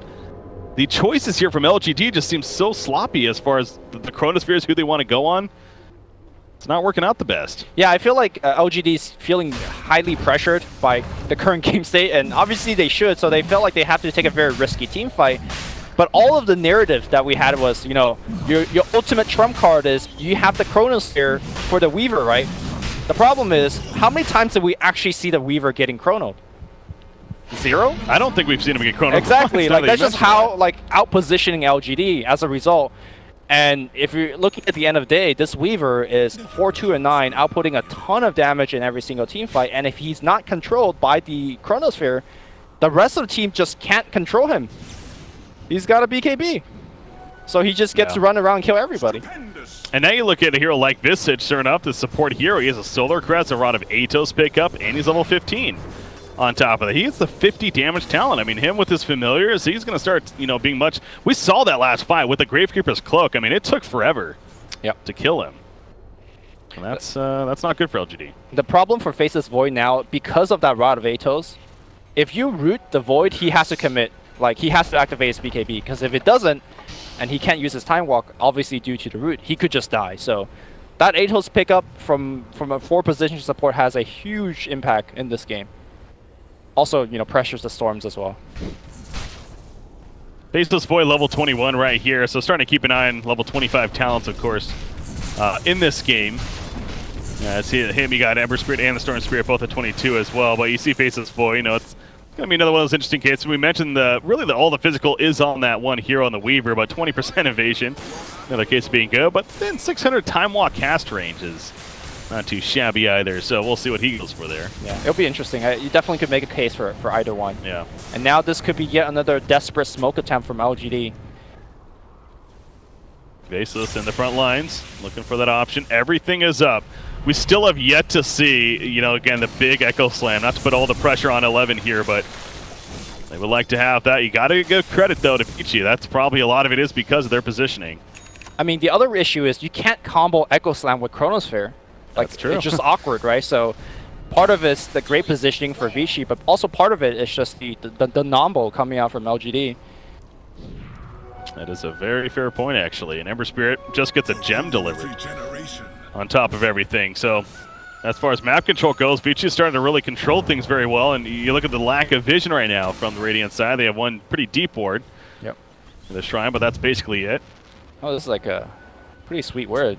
the choices here from LGD just seem so sloppy as far as the Chronospheres who they want to go on. It's not working out the best. Yeah, I feel like LGD is feeling highly pressured by the current game state, and obviously they should, so they felt like they have to take a very risky team fight. But all of the narrative that we had was, you know, your ultimate trump card is you have the Chronosphere for the Weaver, right? The problem is, how many times did we actually see the Weaver getting chronoed? 0? I don't think we've seen him get chronoed. Exactly, like that's just how out-positioning LGD as a result. And if you're looking at the end of the day, this Weaver is 4-2 and 9, outputting a ton of damage in every single team fight. And if he's not controlled by the Chronosphere, the rest of the team just can't control him. He's got a BKB. So he just gets to run around and kill everybody. And now you look at a hero like Visage, sure enough, the support hero. He has a Solar Crest, a Rod of Atos pickup, and he's level 15. On top of that, he gets the 50 damage talent. I mean, him with his familiars, he's going to start, you know, being much. We saw that last fight with the Gravekeeper's Cloak. I mean, it took forever to kill him. And that's not good for LGD. The problem for Faceless Void now, because of that Rod of Atos, if you root the Void, he has to commit. Like, he has to activate his BKB, because if it doesn't, and he can't use his Time Walk, obviously due to the root, he could just die. So that Atos pickup from a 4 position support has a huge impact in this game. Also, you know, pressures the Storms as well. Faceless Void level 21 right here, so starting to keep an eye on level 25 talents, of course, in this game. See him, you got Ember Spirit and the Storm Spirit both at 22 as well, but you see Faceless Void, you know, it's going to be another one of those interesting cases. We mentioned all the physical is on that one hero on the Weaver, but 20% evasion, another case being good, but then 600 Time Walk cast range is not too shabby either, so we'll see what he goes for there. Yeah, it'll be interesting. You definitely could make a case for either one. Yeah. And now this could be yet another desperate smoke attempt from LGD. Faceless in the front lines, looking for that option. Everything is up. We still have yet to see, you know, again, the big Echo Slam. Not to put all the pressure on 11 here, but they would like to have that. You got to give credit, though, to Vici. That's probably a lot of it is because of their positioning. I mean, the other issue is you can't combo Echo Slam with Chronosphere. Like, that's true. It's just awkward, right? So part of it's the great positioning for Vici, but also part of it is just the nombo coming out from LGD. That is a very fair point, actually. And Ember Spirit just gets a gem delivered on top of everything. So as far as map control goes, Vici is starting to really control things very well. And you look at the lack of vision right now from the Radiant side. They have one pretty deep ward in the Shrine, but that's basically it. Oh, this is like a pretty sweet word.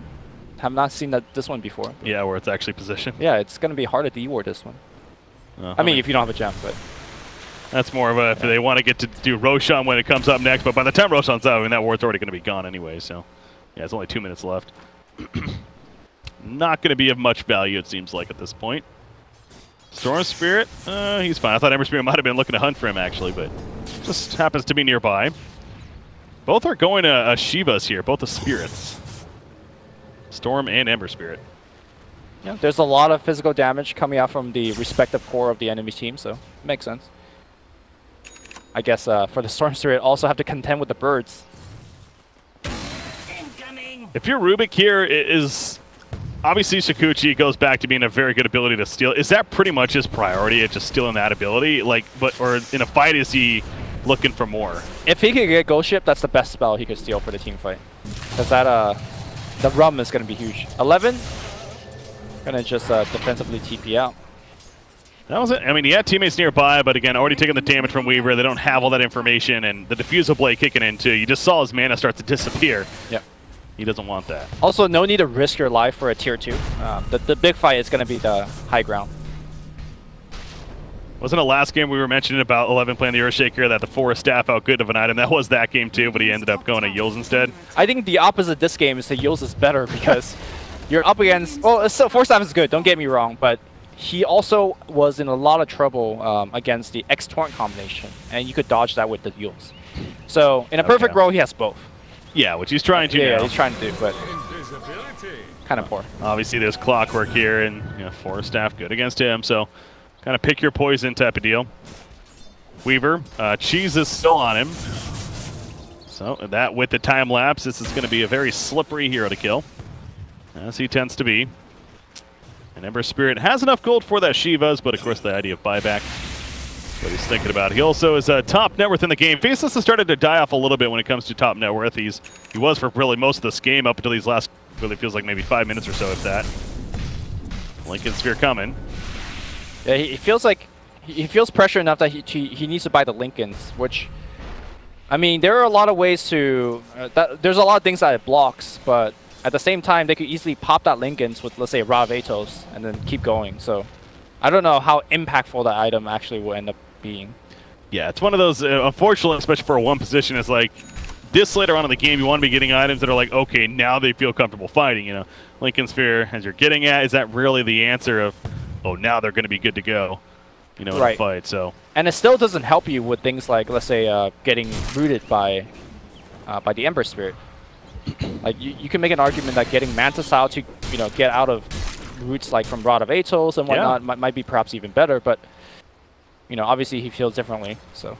Have not seen this one before. Yeah, where it's actually positioned. Yeah, it's going to be hard to de-ward this one. I mean, if you don't have a gem, but... That's more of a, if they want to get to do Roshan when it comes up next, but by the time Roshan's out, I mean, that ward's already going to be gone anyway, so... Yeah, it's only 2 minutes left. Not going to be of much value, it seems like, at this point. Storm Spirit, he's fine. I thought Ember Spirit might have been looking to hunt for him, actually, but just happens to be nearby. Both are going to Shivas here, both the Spirits. Storm and Ember Spirit. Yeah, there's a lot of physical damage coming out from the respective core of the enemy team, so it makes sense. I guess for the Storm Spirit, also have to contend with the birds. If you're Rubik here, it is obviously Shukuchi goes back to being a very good ability to steal. Is that pretty much his priority, just stealing that ability? Like, or in a fight, is he looking for more? If he could get Ghost Ship, that's the best spell he could steal for the team fight. Because that the rum is going to be huge. 11, going to just defensively TP out. That was it. I mean, he had teammates nearby, but again, already taking the damage from Weaver. They don't have all that information, and the Diffusal Blade kicking in too. You just saw his mana start to disappear. Yep. He doesn't want that. Also, no need to risk your life for a tier 2. The big fight is going to be the high ground. Wasn't it last game we were mentioning about 11 playing the Earthshaker that the Forest Staff out good of an item? That was that game too, but he ended up going to Yils instead. I think the opposite this game is that Yils is better because you're up against. Well, so 4-staff is good. Don't get me wrong, but he also was in a lot of trouble against the X-Torrent combination, and you could dodge that with the Yules. So in a perfect roll, he has both. Yeah, which he's trying to. Yeah, he's trying to do, but kind of poor. Obviously, there's Clockwork here, and 4-staff good against him. So kind of pick your poison type of deal. Weaver, Cheese is still on him. So that with the time lapse, this is going to be a very slippery hero to kill, as he tends to be. And Ember Spirit has enough gold for that Shiva's, but of course the idea of buyback, what he's thinking about. He also is top net worth in the game. Faceless has started to die off a little bit when it comes to top net worth. He was for really most of this game up until these last, really feels like maybe 5 minutes or so, if that. Lincoln Sphere coming. Yeah, he feels like he feels pressure enough that he needs to buy the Lincolns, which, I mean, there are a lot of ways to. There's a lot of things that it blocks, but at the same time, they could easily pop that Lincolns with, let's say, Rod of Atos and then keep going. So I don't know how impactful that item actually will end up being. Yeah, it's one of those, unfortunately, especially for one position, it's like this later on in the game, you want to be getting items that are like, okay, now they feel comfortable fighting. Lincoln Sphere, as you're getting at, is that really the answer of, oh, now they're going to be good to go, in a fight. So. And it still doesn't help you with things like, let's say, getting rooted by the Ember Spirit. Like you can make an argument that getting Mantis out to get out of roots like from Rod of Atos and whatnot might be perhaps even better, but obviously he feels differently. So.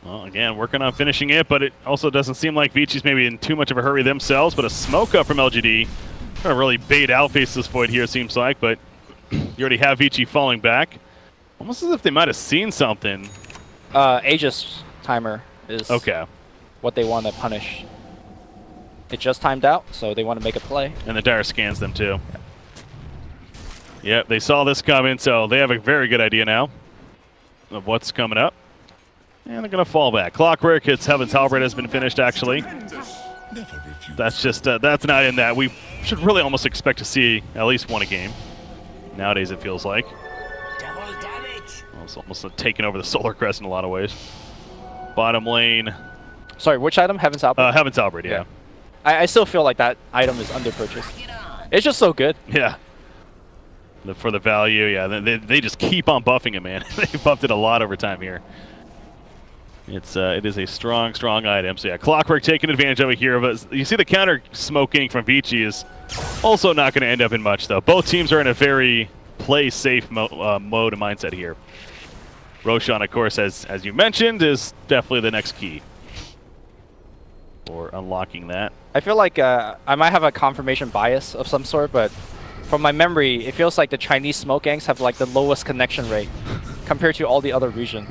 Well, again, working on finishing it, but it also doesn't seem like Vici's maybe in too much of a hurry themselves. But a smoke up from LGD, trying to really bait out Faceless Void here, it seems like. But you already have Vici falling back, almost as if they might have seen something. Aegis timer is what they want to punish. It just timed out, so they want to make a play. And the Dire scans them too. Yep, they saw this coming, so they have a very good idea now of what's coming up. And they're going to fall back. Clockwork hits Heaven's Halberd has been finished, actually. That's just, that's not in that. We should really almost expect to see at least one a game. Nowadays, it feels like. It's almost taking over the Solar Crest in a lot of ways. Bottom lane. Sorry, which item? Heaven's Halberd? Heaven's Halberd, yeah. I still feel like that item is underpurchased. It's just so good. Yeah. For the value, yeah. They just keep on buffing it, man. They buffed it a lot over time here. It is a strong item. So yeah, Clockwork taking advantage of it here. But you see the counter smoking from Vici is also not going to end up in much, though. Both teams are in a very play-safe mode and mindset here. Roshan, of course, as you mentioned, is definitely the next key for unlocking that. I feel like I might have a confirmation bias of some sort, but from my memory, it feels like the Chinese smoke gangs have like the lowest connection rate compared to all the other regions.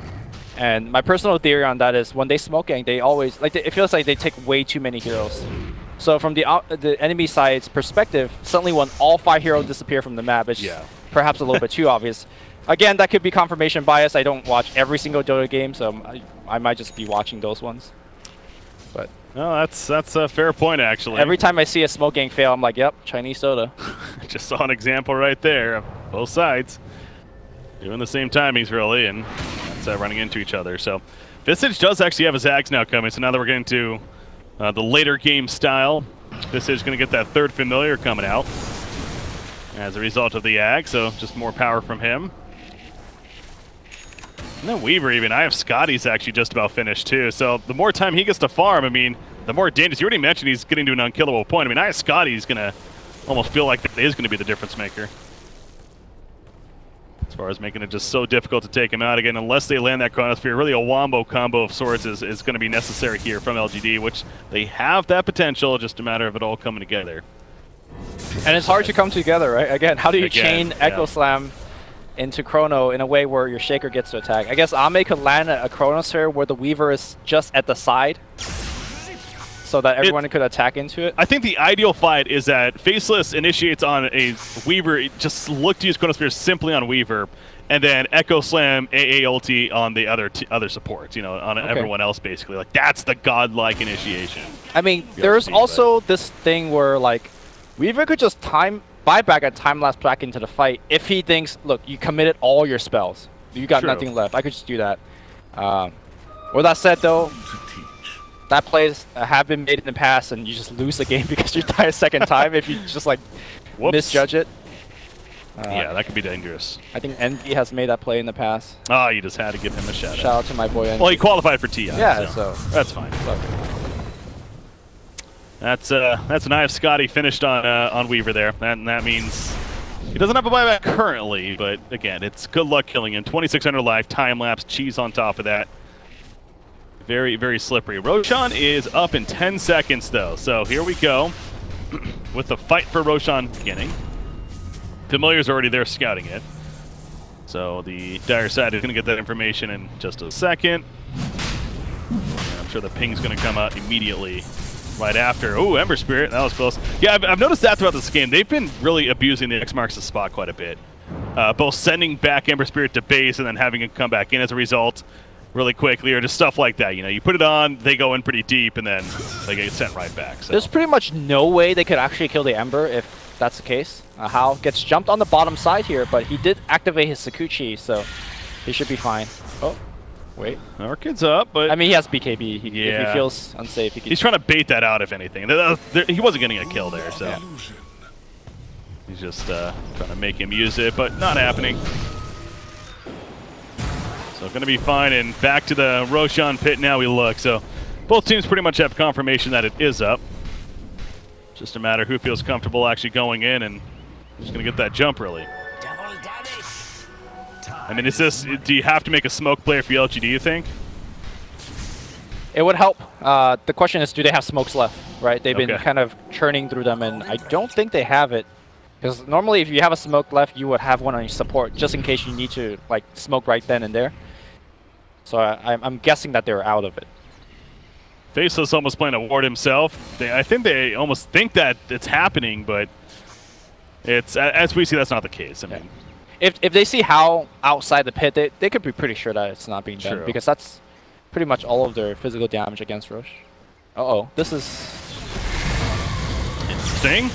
And my personal theory on that is when they smoke gang, they always it feels like they take way too many heroes. So from the enemy side's perspective, suddenly when all 5 heroes disappear from the map, it's perhaps a little bit too obvious. Again, that could be confirmation bias. I don't watch every single Dota game, so I might just be watching those ones. But no, that's a fair point, actually. Every time I see a smoke gang fail, I'm like, yep, Chinese Dota. Just saw an example right there of both sides doing the same timings, really, and that's running into each other. So Visage does actually have his Zags now coming, so now that we're getting to the later game style, Visage is going to get that 3rd familiar coming out as a result of the Ag, so just more power from him. And then Weaver even, I have Scotty's actually just about finished too, so the more time he gets to farm, I mean, the more dangerous. You already mentioned he's getting to an unkillable point. I mean, I have Scotty's going to almost feel like that is going to be the difference maker. As far as making it just so difficult to take him out again, unless they land that Chronosphere. Really a wombo combo of sorts is going to be necessary here from LGD, which they have that potential, just a matter of it all coming together. And it's hard to come together, right? Again, how do you chain Echo Slam into Chrono in a way where your Shaker gets to attack? I guess Ame could land a Chronosphere where the Weaver is just at the side, so that everyone could attack into it. I think the ideal fight is that Faceless initiates on a Weaver, just look to use Chronosphere simply on Weaver, and then Echo Slam AA ulti on the other supports, on everyone else basically. Like, that's the godlike initiation. I mean, there's also this thing where like Weaver could just buy back a time lapse back into the fight if he thinks, look, you committed all your spells, you got nothing left. I could just do that. With that said, though, that plays have been made in the past, and you just lose the game because you die a second time if you just like misjudge it. Yeah, that could be dangerous. I think Envy has made that play in the past. Oh, you just had to give him a shout out. Shout out to my boy Envy. Well, he qualified for TI. Yeah, so that's fine. That's an eye of Scotty finished on Weaver there. That means he doesn't have a buyback currently, but again, it's good luck killing him. 2600 life, time lapse, cheese on top of that. Very, very slippery. Roshan is up in 10 seconds though, so here we go with the fight for Roshan beginning. Familiar's already there scouting it. So the dire side is going to get that information in just a second. And I'm sure the ping's going to come out immediately right after. Oh, Ember Spirit, that was close. Yeah, I've noticed that throughout this game. They've been really abusing the X marks the spot quite a bit. Both sending back Ember Spirit to base and then having it come back in as a result really quickly, or just stuff like that. You know, you put it on, they go in pretty deep, and then they get sent right back. So. There's pretty much no way they could actually kill the Ember if that's the case. Hao gets jumped on the bottom side here, but he did activate his Sakuchi, so he should be fine. Oh, wait. Orchid's up, but... I mean, he has BKB. If he feels unsafe, he's trying to bait that out, if anything. He wasn't getting a kill there, so... Yeah. He's just trying to make him use it, but not happening. So going to be fine, and back to the Roshan pit now we look. So both teams pretty much have confirmation that it is up. Just a matter who feels comfortable actually going in and just going to get that jump, really. I mean, do you have to make a smoke player for LGD, you think? It would help. The question is, do they have smokes left, right? They've been kind of churning through them, and I don't think they have it. Because normally if you have a smoke left, you would have one on your support, just in case you need to like smoke right then and there. So I'm guessing that they're out of it. Faceless almost playing a ward himself. I think they almost think that it's happening, but it's as we see, that's not the case. I mean, if they see Hao outside the pit, they could be pretty sure that it's not being done, because that's pretty much all of their physical damage against Roche. Uh-oh, this is interesting.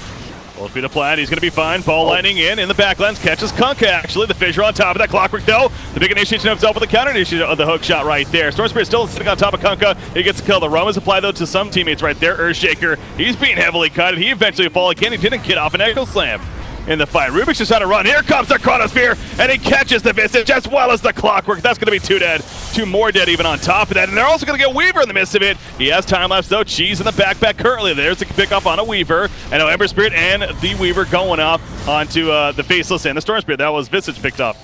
Full speed applied, he's going to be fine. Ball lightning in the backlands, catches Kunkka actually. The fissure on top of that Clockwork though. The big initiation of himself with the counter initiation of the hook shot right there. Storm Spirit still sitting on top of Kunkka. He gets a kill. The Roma's applied though to some teammates right there. Earthshaker, he's being heavily cut. He eventually fall again. He didn't get off an Echo Slam in the fight. Rubik's just trying to run. Here comes the Chronosphere, and he catches the Visage as well as the Clockwork. That's going to be 2 dead. 2 more dead even on top of that, and they're also going to get Weaver in the midst of it. He has time lapse though. Cheese in the backpack currently. There's the pick up on a Weaver, and now Ember Spirit and the Weaver going up onto the Faceless and the Storm Spirit. That was Visage picked up.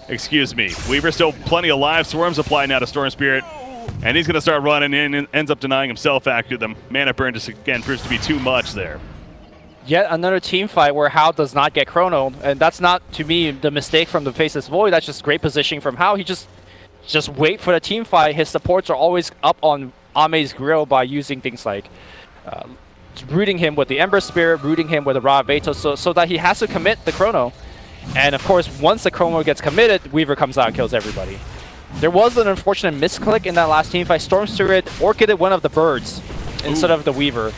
Excuse me. Weaver still plenty alive. Swarm's applied now to Storm Spirit, and he's going to start running in and ends up denying himself after the mana burn just again proves to be too much there. Yet another team fight where Hao does not get chronoed, and that's not, to me, the mistake from the Faceless Void. That's just great positioning from Hao. He just wait for the team fight. His supports are always up on Ame's grill by using things like rooting him with the Ember Spirit, rooting him with the Ra Veto, so that he has to commit the chrono. And of course, once the chrono gets committed, Weaver comes out and kills everybody. There was an unfortunate misclick in that last team fight. Storm Spirit orchided one of the birds instead of the Weaver.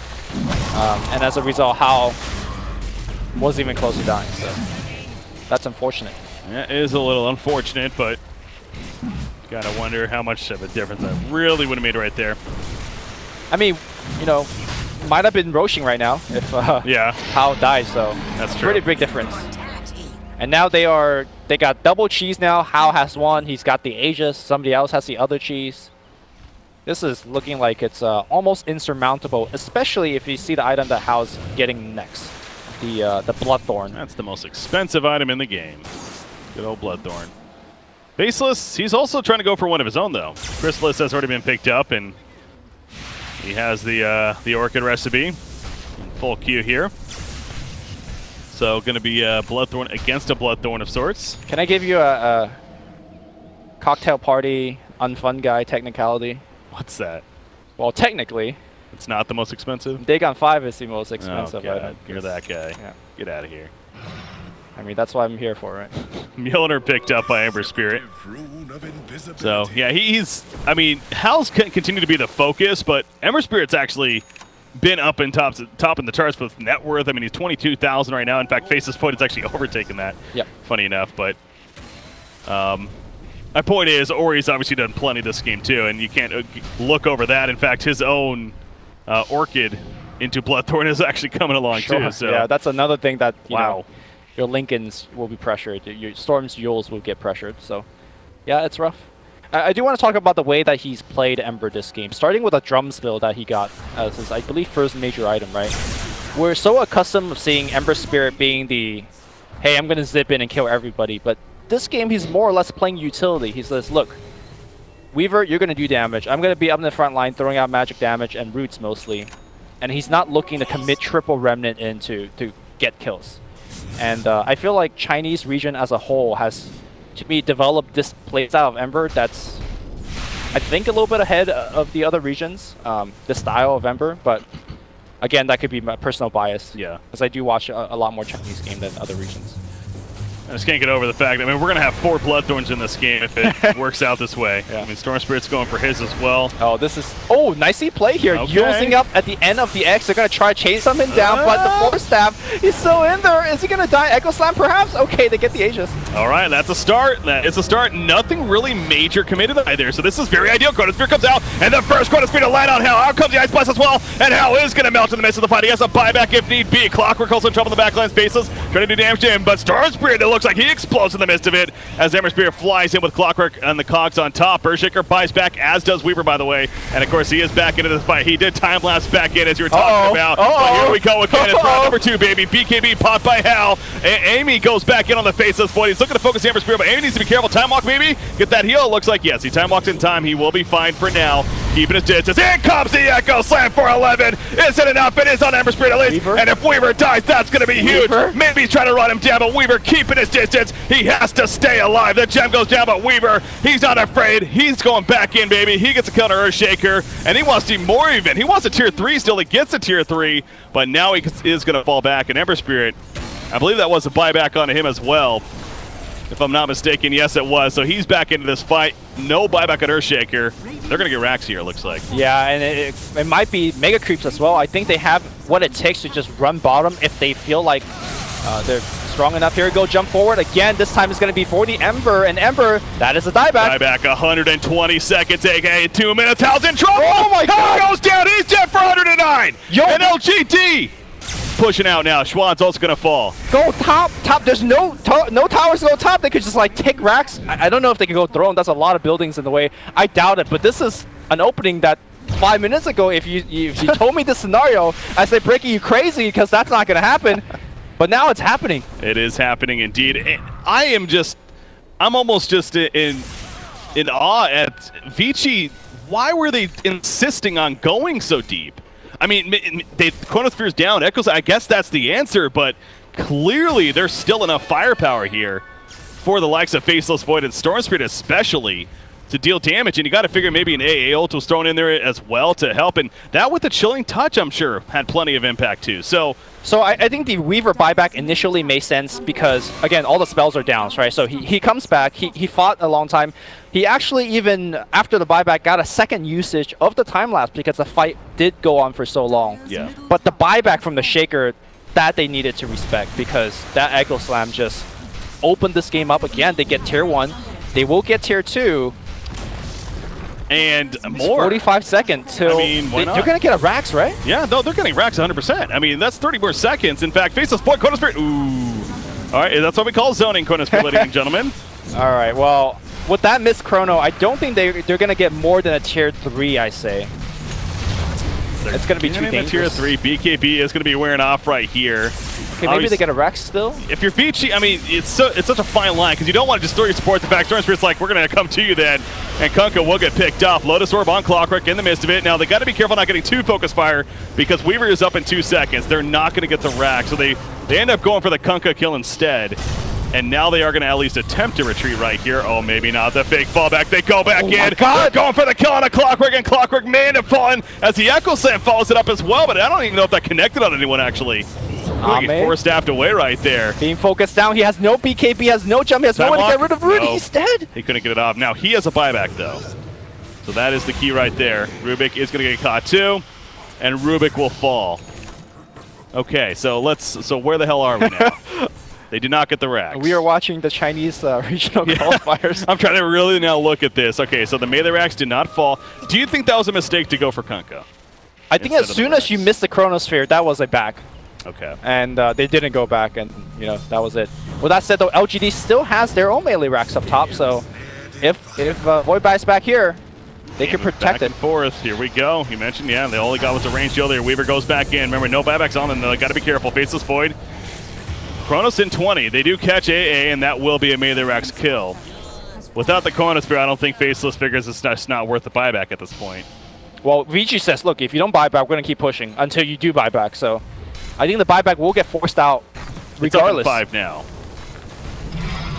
And as a result, Hao wasn't even close to dying, so that's unfortunate. That is a little unfortunate, but gotta wonder how much of a difference that really would have made right there. I mean, you know, might have been Roshing right now if Hao dies, so that's true. Pretty big difference. And now they got double cheese now. Hao has one, he's got the Aegis, somebody else has the other cheese. This is looking like it's almost insurmountable, especially if you see the item that Hao's getting next, the Bloodthorn. That's the most expensive item in the game. Good old Bloodthorn. Faceless, he's also trying to go for one of his own though. Chrysalis has already been picked up, and he has the Orchid recipe in full queue here. So going to be a Bloodthorn against a Bloodthorn of sorts. Can I give you a cocktail party unfun guy technicality? What's that? Well, technically, it's not the most expensive. Dagon 5 is the most expensive. Oh, God. You're that guy. Yeah. Get out of here. I mean, that's what I'm here for, right? Mjolnir picked up by Ember Spirit. So, yeah, I mean, Hal's continue to be the focus, but Ember Spirit's actually been up and top in the charts with net worth. I mean, he's 22,000 right now. In fact, Faceless Void has actually overtaken that. Yep. Funny enough, but My point is, Ori's obviously done plenty this game too, and you can't look over that. In fact, his own Orchid into Bloodthorn is actually coming along too. So yeah, that's another thing that you know, your Lincolns will be pressured, your Storm's Yules will get pressured. So yeah, it's rough. I do want to talk about the way that he's played Ember this game, starting with a drum spill that he got as his, I believe, first major item, right? We're so accustomed to seeing Ember Spirit being the, hey, I'm going to zip in and kill everybody, but this game he's more or less playing utility. He says, look, Weaver, you're going to do damage. I'm going to be up in the front line throwing out magic damage and roots mostly. And he's not looking to commit triple Remnant in to get kills. And I feel like Chinese region as a whole has, to me, developed this playstyle of Ember that's, I think, a little bit ahead of the other regions, the style of Ember. But again, that could be my personal bias. Yeah. Because I do watch a lot more Chinese game than other regions. I just can't get over the fact, I mean, we're going to have 4 Bloodthorns in this game if it works out this way. Yeah. I mean, Storm Spirit's going for his as well. Oh, this is... Oh, nicely played here. Okay. Using up at the end of the X. They're going to try to chase something down, but the Force Staff, he's still in there. Is he going to die? Echo Slam, perhaps? Okay, they get the Aegis. All right, that's a start. That is a start. Nothing really major committed either, so this is very ideal. Chronosphere comes out, and the first Chronosphere to land on Hal. Out comes the Ice Blast as well, and Hal is going to melt in the midst of the fight. He has a buyback if need be. Clockwork also in trouble in the backline spaces, trying to do damage to him, but Storm Spirit, it looks like he explodes in the midst of it as Ember Spirit flies in with Clockwork and the cogs on top. Earthshaker buys back, as does Weaver, by the way, and of course he is back into this fight. He did time lapse back in, as you were talking about. But here we go again. It's round number 2, baby. BKB popped by Hal. Amy goes back in on the faceless void. He's looking to focus the Ember Spirit, but Amy needs to be careful. Time walk, maybe. Get that heal. It looks like yes. He time walked in time. He will be fine for now. Keeping his distance. In comes the Echo Slam for 11. Is it enough? It is on Ember Spirit at least. Weaver. And if Weaver dies, that's going to be huge. Weaver. Maybe he's trying to run him down, but Weaver keeping his distance. He has to stay alive. The gem goes down, but Weaver, he's not afraid. He's going back in, baby. He gets a counter Earthshaker, and he wants to do more even. He wants a tier 3 still. He gets a tier 3, but now he is going to fall back. And Ember Spirit, I believe that was a buyback onto him as well, if I'm not mistaken. Yes, it was. So he's back into this fight. No buyback on Earthshaker. They're going to get racks here, it looks like. Yeah, and it might be Mega Creeps as well. I think they have what it takes to just run bottom if they feel like they're strong enough. Here we go, jump forward. Again, this time is going to be for the Ember, and Ember, that is a dieback. Dieback, 120 seconds, aka 2 minutes. Hal's in trouble! Oh my God! Hal goes down, he's dead for 109! Yo! And LGD pushing out now. Schwann's also going to fall. Go top. There's no towers to go top. They could just like take racks. I don't know if they can go throne. That's a lot of buildings in the way. I doubt it, but this is an opening that 5 minutes ago, if you told me this scenario, I say, Breaky, you crazy, because that's not going to happen. But now it's happening. It is happening indeed. I'm almost just in awe at Vici. Why were they insisting on going so deep? I mean, Chronosphere's down. Echoes, I guess that's the answer, but clearly there's still enough firepower here for the likes of Faceless Void and Storm Spirit especially to deal damage, and you got to figure maybe an AA ult was thrown in there as well to help, and that with the Chilling Touch, I'm sure, had plenty of impact too. So I think the Weaver buyback initially made sense because, again, all the spells are down, right? So he comes back, he fought a long time. He actually, even after the buyback, got a second usage of the time lapse because the fight did go on for so long. Yeah. But the buyback from the Shaker, that they needed to respect because that Echo Slam just opened this game up again. They get tier 1, they will get tier 2. And more. 45 seconds till I mean, why not? They're going to get a racks, right? Yeah, no, they're getting racks 100%. I mean, that's 30 more seconds. In fact, Faceless Void, Chronosphere. Ooh. All right, that's what we call zoning, Chronosphere, ladies and gentlemen. All right, well, with that missed chrono, I don't think they're going to get more than a tier 3, I say. It's going to be too dangerous. Tier 3, BKB is going to be wearing off right here. Okay, maybe they get a Rex still? If you're Vici, I mean, it's such a fine line because you don't want to just throw your support to back. Storm Spirit's like, we're going to come to you then. And Kunkka will get picked off. Lotus Orb on Clockwork in the midst of it. Now, they got to be careful not getting too Focus Fire because Weaver is up in 2 seconds. They're not going to get the rack, so they end up going for the Kunkka kill instead. And now they are going to at least attempt to retreat right here. Oh, maybe not. The fake fallback. They go back in. My God. They're going for the kill on a Clockwork, and Clockwork may end up falling as the Echo Slam follows it up as well, but I don't even know if that connected on anyone, actually. He force-staffed away right there. Being focused down. He has no BKB, has no jump, he has no way to get rid of Rudy. No. He's dead. He couldn't get it off. Now, he has a buyback, though. So that is the key right there. Rubik is going to get caught, too, and Rubik will fall. Okay, so where the hell are we now? They do not get the racks. We are watching the Chinese regional qualifiers. I'm trying to really now look at this. Okay, so the melee racks did not fall. Do you think that was a mistake to go for Kunkka? I think as soon as you missed the Chronosphere, that was a back. Okay. And they didn't go back, and that was it. With that said, though, LGD still has their own melee racks up top, so if Void buys back here, they can protect back it. And forth. Here we go. You mentioned, yeah, they only got was a ranged deal there. Weaver goes back in. Remember, no buybacks on them, though. Got to be careful. Faceless Void. Chronos in 20. They do catch AA, and that will be a melee racks kill. Without the Chronosphere, I don't think Faceless figures it's just not worth the buyback at this point. Well, Vici says, look, if you don't buy back, we're going to keep pushing until you do buy back. So I think the buyback will get forced out regardless. It's up in 5 now.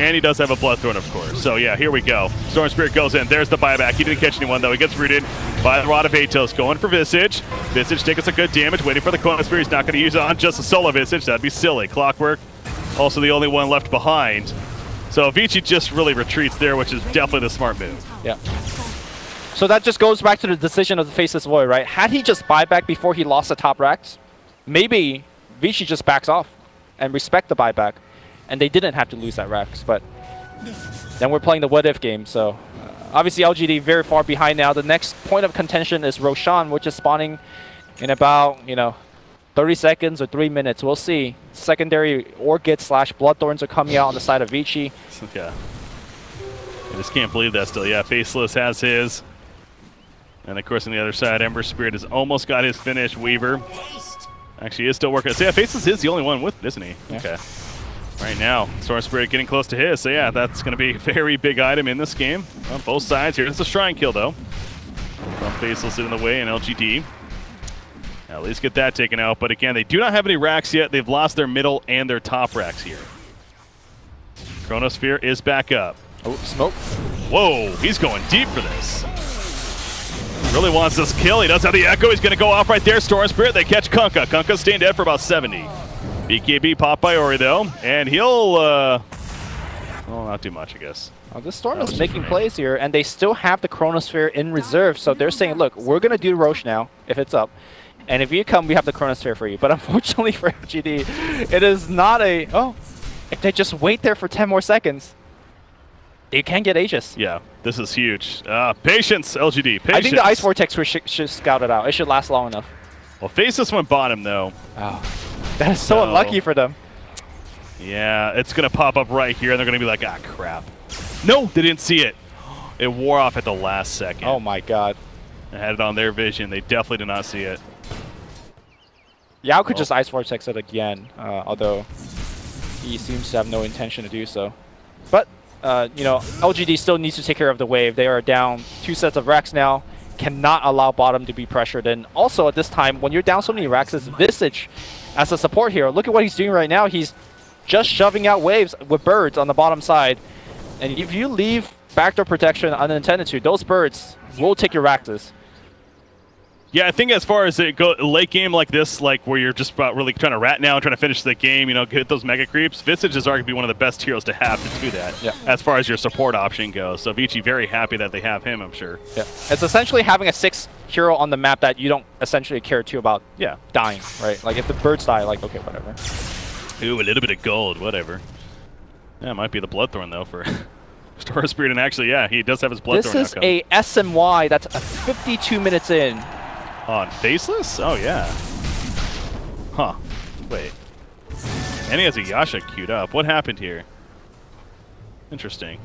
And he does have a Bloodthorn, of course. So, yeah, here we go. Storm Spirit goes in. There's the buyback. He didn't catch anyone, though. He gets rooted by the Rod of Atos. Going for Visage. Visage taking some good damage. Waiting for the Chronosphere. He's not going to use it on just a solo Visage. That'd be silly. Clockwork, also the only one left behind. So Vici just really retreats there, which is definitely the smart move. Yeah. So that just goes back to the decision of the Faceless Void, right? Had he just buyback before he lost the top racks, maybe Vici just backs off and respect the buyback, and they didn't have to lose that racks. But then we're playing the what-if game, so obviously LGD very far behind now. The next point of contention is Roshan, which is spawning in about 30 seconds or 3 minutes. We'll see. Secondary Orchid / Bloodthorns are coming out on the side of Vici. Yeah. I just can't believe that still. Yeah, Faceless has his. And of course on the other side, Ember Spirit has almost got his finish. Weaver actually is still working. So yeah, Faceless is the only one with, isn't he? Yeah. Okay. Right now, Storm Spirit getting close to his. So yeah, that's going to be a very big item in this game on both sides here. It's a Shrine kill though. From Faceless in the way and LGD. At least get that taken out. But again, they do not have any racks yet. They've lost their middle and their top racks here. Chronosphere is back up. Oh, smoke. Whoa, he's going deep for this. Really wants this kill. He does have the Echo. He's going to go off right there. Storm Spirit. They catch Kunkka. Kunkka's staying dead for about 70. BKB popped by Ori, though. And he'll, well, not too much, I guess. Well, this Storm is making plays here, and they still have the Chronosphere in reserve. So they're saying, look, we're going to do Roche now, if it's up. And if you come, we have the Chronosphere for you. But unfortunately for LGD, it is not a... Oh, if they just wait there for 10 more seconds, they can get Aegis. Yeah, this is huge. Patience, LGD, patience. I think the Ice Vortex should scout it out. It should last long enough. Well, Faceless went bottom, though. Oh, that is so unlucky for them. Yeah, it's going to pop up right here, and they're going to be like, ah, crap. No, they didn't see it. It wore off at the last second. Oh, my God. They had it on their vision. They definitely did not see it. Yao could just Ice Vortex it again, although he seems to have no intention to do so. But, LGD still needs to take care of the wave. They are down 2 sets of racks now. Cannot allow bottom to be pressured. And also at this time, when you're down so many racks, it's Visage as a support hero. Look at what he's doing right now. He's just shoving out waves with birds on the bottom side. And if you leave backdoor protection unintended to, those birds will take your racks. Yeah, I think as far as it go late game like this, like where you're just about really trying to rat now, trying to finish the game, get those mega creeps, Visage is arguably one of the best heroes to have to do that. Yeah. As far as your support option goes. So Vici very happy that they have him, I'm sure. Yeah. It's essentially having a 6 hero on the map that you don't essentially care too about dying, right? Like if the birds die, like okay, whatever. Ooh, a little bit of gold, whatever. Yeah, it might be the Bloodthorn though for Storm Spirit, and actually, yeah, he does have his Bloodthorn. This is a SMY that's 52 minutes in. On Faceless? Oh, yeah. Huh. Wait. And he has a Yasha queued up. What happened here? Interesting.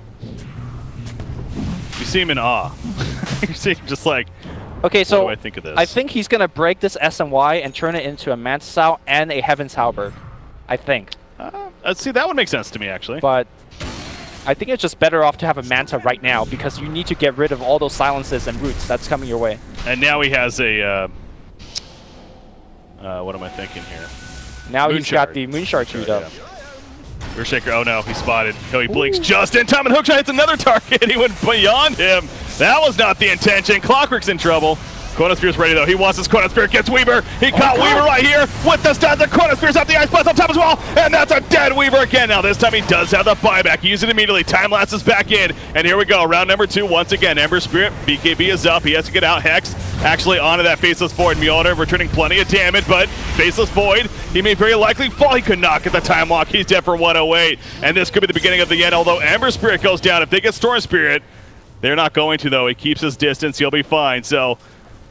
You seem in awe. You seem just like, okay, so what do I think of this? I think he's going to break this SMY and turn it into a Mantis Owl and a Heaven's Halberd. I think. See, that would make sense to me, actually. But I think it's just better off to have a Manta right now because you need to get rid of all those silences and roots that's coming your way. And now he has a, what am I thinking here? Now he's got the Moonshard queued up. Earthshaker, oh no, he spotted. Oh, he blinks just in time, and Hookshot hits another target. He went beyond him. That was not the intention. Clockwork's in trouble. Chronosphere's ready though. He wants his Chronosphere, gets Weaver. He caught Weaver right here with the stuns. The Chronosphere's up the ice blast on top as well. And that's a dead Weaver again. Now this time he does have the buyback. Use it immediately. Time lapse is back in. And here we go. Round number 2 once again. Ember Spirit, BKB is up. He has to get out. Hex actually onto that Faceless Void. Mjolnir returning plenty of damage, but Faceless Void, he may very likely fall. He could not get the time lock. He's dead for 108. And this could be the beginning of the end, although Ember Spirit goes down. If they get Storm Spirit, they're not going to though. He keeps his distance. He'll be fine. So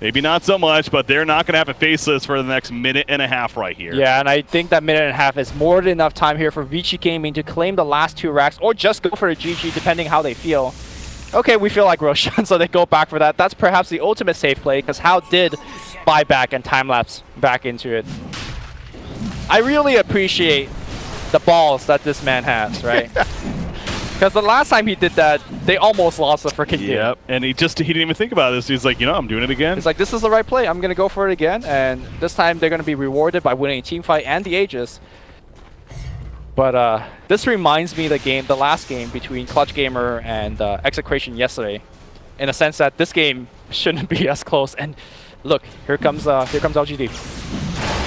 maybe not so much, but they're not going to have a Faceless for the next minute and a half right here. Yeah, and I think that minute and a half is more than enough time here for Vici Gaming to claim the last 2 racks, or just go for a GG, depending how they feel. Okay, we feel like Roshan, so they go back for that. That's perhaps the ultimate safe play, because Hao did buy back and time-lapse back into it. I really appreciate the balls that this man has, right? Because the last time he did that, they almost lost the freaking game. Yep, and he didn't even think about this. He's like, you know, I'm doing it again. He's like, this is the right play. I'm going to go for it again. And this time they're going to be rewarded by winning a team fight and the Aegis. But this reminds me of the last game between Clutch Gamer and Execration yesterday, in a sense that this game shouldn't be as close. And look, here comes LGD.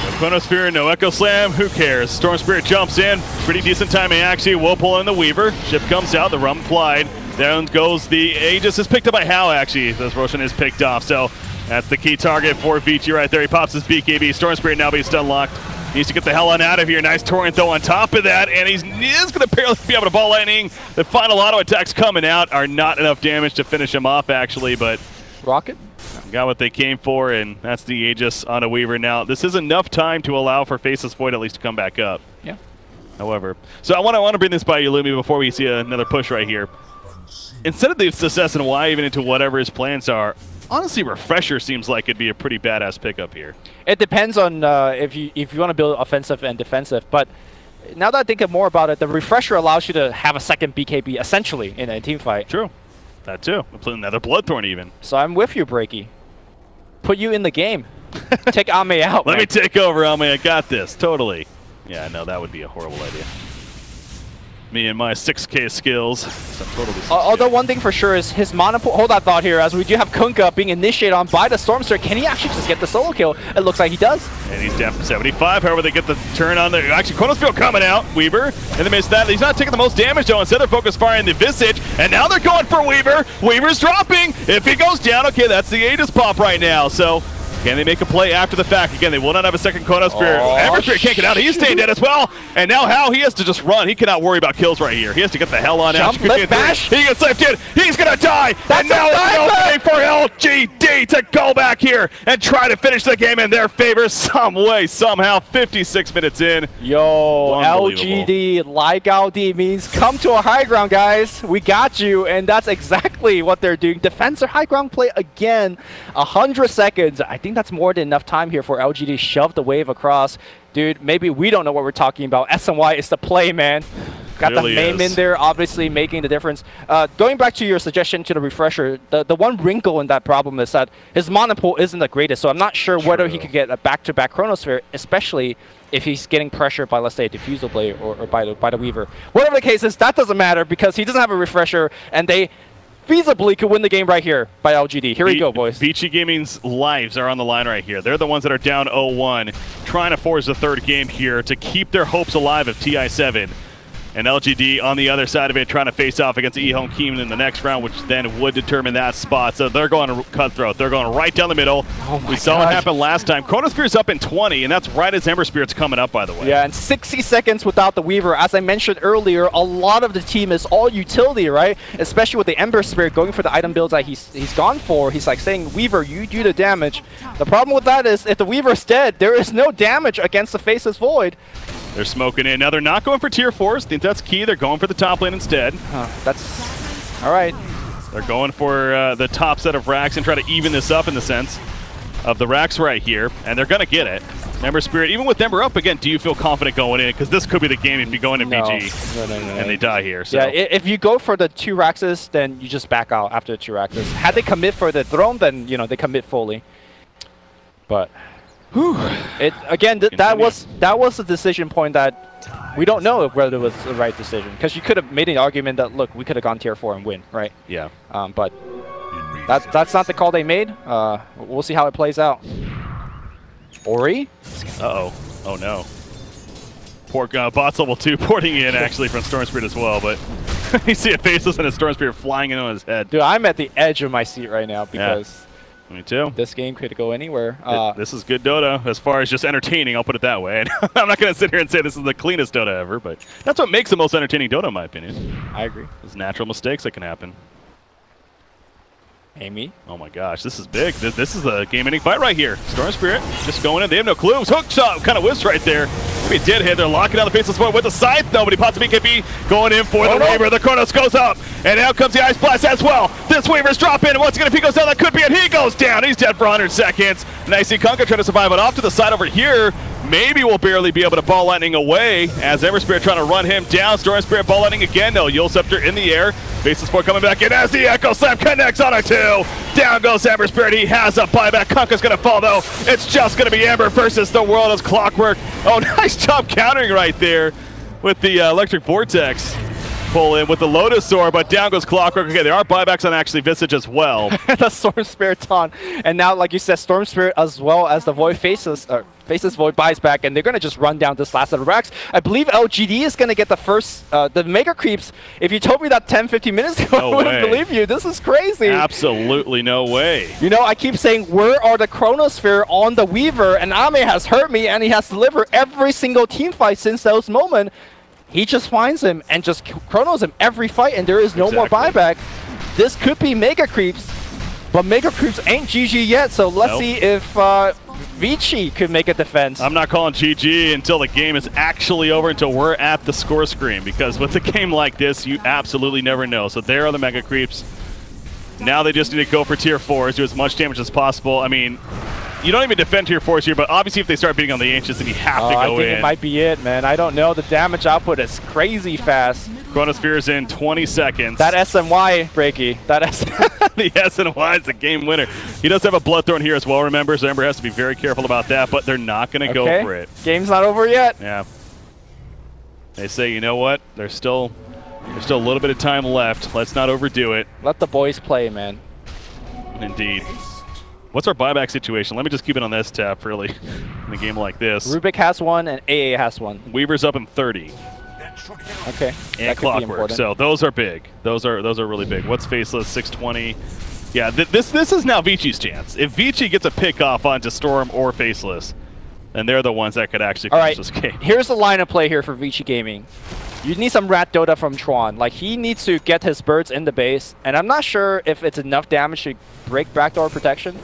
No Chronosphere, no Echo Slam, who cares? Storm Spirit jumps in, pretty decent timing actually. Will pull in the Weaver. Ship comes out, the Rum applied. Down goes the Aegis. Is picked up by Hao actually. This Roshan is picked off, so that's the key target for Vici right there. He pops his BKB. Storm Spirit now being stun locked. Needs to get the hell on out of here. Nice Torrent though on top of that, and he is going to barely be able to ball lightning. The final auto attacks coming out are not enough damage to finish him off actually, but Rocket got what they came for, and that's the Aegis on a Weaver. Now, this is enough time to allow for Faceless Void at least to come back up. Yeah. However, so I want to bring this by you, Lumi, before we see another push right here. Instead of the success and why even into whatever his plans are, honestly, Refresher seems like it'd be a pretty badass pickup here. It depends on if you want to build offensive and defensive, but now that I think more about it, the Refresher allows you to have a second BKB essentially in a team fight. True. That too. Another Bloodthorn even. So I'm with you, Breaky. Put you in the game. Take Ame out. Let me take over, Ame. I got this. Totally. Yeah, no, that would be a horrible idea. Me and my 6K skills. So totally 6K. Although one thing for sure is his mana pool. Hold that thought here, as we do have Kunkka being initiated on by the Stormster. Can he actually just get the solo kill? It looks like he does. And he's down for 75. However, they get the turn on there. Actually, Chronosphere coming out. Weaver in the midst of that. He's not taking the most damage though. Instead, they're focus firing the Visage. And now they're going for Weaver. Weaver's dropping. If he goes down, okay, that's the Aegis pop right now. So can they make a play after the fact? Again, they will not have a second Chronosphere. Ember Spirit can't get out. He's staying dead as well. And now Hao, he has to just run. He cannot worry about kills right here. He has to get the hell on out. Lip bash. He gets left in. He's going to die. That's and now it's for LGD to go back here and try to finish the game in their favor some way, somehow. 56 minutes in. Yo, LGD, like LD means come to a high ground, guys. We got you. And that's exactly what they're doing. Defense or high ground play again. 100 seconds. I think that's more than enough time here for LGD to shove the wave across. Dude, maybe we don't know what we're talking about. SNY is the play, man. Got really the name in there, obviously making the difference. Going back to your suggestion to the Refresher, the one wrinkle in that problem is that his mana pool isn't the greatest, so I'm not sure whether he could get a back-to-back Chronosphere, especially if he's getting pressured by, let's say, a Diffusal Blade or by the Weaver. Whatever the case is, that doesn't matter because he doesn't have a Refresher, and they feasibly could win the game right here by LGD. Here we go, boys. Vici Gaming's lives are on the line right here. They're the ones that are down 0-1, trying to force the third game here to keep their hopes alive of TI7. And LGD on the other side of it trying to face off against Ehome Keeman in the next round, which then would determine that spot. So they're going to cutthroat. They're going right down the middle. We saw what happened last time. Chronosphere's up in 20, and that's right as Ember Spirit's coming up, by the way. Yeah, and 60 seconds without the Weaver. As I mentioned earlier, a lot of the team is all utility, right? Especially with the Ember Spirit going for the item builds that he's gone for. He's like saying, Weaver, you do the damage. The problem with that is if the Weaver's dead, there is no damage against the Faceless Void. They're smoking in. Now they're not going for tier 4s. I think that's key. They're going for the top lane instead. That's all right. They're going for the top set of racks and try to even this up in the sense of the racks right here. And they're going to get it. Ember Spirit, even with Ember up again, do you feel confident going in? Because this could be the game if you go into BG and they die here. So. Yeah, if you go for the 2 Raxes, then you just back out after the 2 Raxes. Had they commit for the throne, then they commit fully. But again, that was a decision point that we don't know whether it was the right decision, because you could have made an argument that, look, we could have gone tier 4 and win, right? Yeah. But That's not the call they made. We'll see how it plays out. Ori? Uh-oh. Oh, no. Poor bots level 2 porting in, actually, from Storm Spirit as well, but you see a Faceless and a Storm Spirit flying in on his head. Dude, I'm at the edge of my seat right now because... Me too. This game could go anywhere. This is good Dota as far as just entertaining, I'll put it that way. I'm not going to sit here and say this is the cleanest Dota ever, but that's what makes the most entertaining Dota in my opinion. I agree. There's natural mistakes that can happen. Amy? Oh my gosh, this is big. This is a game-ending fight right here. Storm Spirit just going in. They have no clues. Hook shot kind of whiffs right there. Maybe a dead hit. They're locking down the Faceless Void with the Scythe. Nobody pops the BKB going in for the Weaver. The Chronos goes up. And out comes the Ice Blast as well. This Weaver's drop in. And once again, if he goes down, that could be it. He goes down. He's dead for 100 seconds. Nice see Kunkka trying to survive it off to the side over here. Maybe we'll barely be able to ball lightning away as Ember Spirit trying to run him down. Storm Spirit ball lightning again. No, Yule Scepter in the air. Faceless Void coming back in as the Echo Slam connects on a 2. Down goes Ember Spirit. He has a buyback. Kunkka's going to fall though. It's just going to be Ember versus the world as Clockwork. Oh, nice job countering right there with the Electric Vortex. Pull in with the Lotus Sword, but down goes Clockwork. Okay, there are buybacks on actually Visage as well. The Storm Spirit taunt. And now, like you said, Storm Spirit as well as the Void Faceless Void buys back, and they're going to just run down this last set of racks. I believe LGD is going to get the first, the Mega Creeps. If you told me that 10-15 minutes ago, I wouldn't believe you. This is crazy. Absolutely no way. You know, I keep saying, where are the Chronosphere on the Weaver? And Ame has hurt me, and he has delivered every single team fight since those moments. He just finds him and just chronos him every fight, and there is no more buyback. This could be Mega Creeps, but Mega Creeps ain't GG yet, so let's see if Vici could make a defense. I'm not calling GG until the game is actually over, until we're at the score screen, because with a game like this, you absolutely never know. So there are the Mega Creeps. Now they just need to go for tier 4s, do as much damage as possible. I mean, you don't even defend tier 4s here, but obviously if they start beating on the Ancients, then you have to go in. I think it might be it, man. I don't know. The damage output is crazy fast. Chronosphere's in 20 seconds. That SNY, Breaky. That the SNY is the game winner. He does have a Blood Throne here as well, remember, so Ember has to be very careful about that, but they're not going to go for it. Game's not over yet. Yeah. They say, you know what? There's still a little bit of time left. Let's not overdo it. Let the boys play, man. Indeed. What's our buyback situation? Let me just keep it on this tab, really, in a game like this. Rubik has one, and AA has one. Weaver's up in 30. Okay. And Clockwork. So those are big. Those are really big. What's Faceless? 620. Yeah, this is now Vici's chance. If Vici gets a pick off onto Storm or Faceless, then they're the ones that could actually finish this game. Here's the line of play here for Vici Gaming. You need some rat Dota from Tron. Like, he needs to get his birds in the base, and I'm not sure if it's enough damage to break backdoor protection.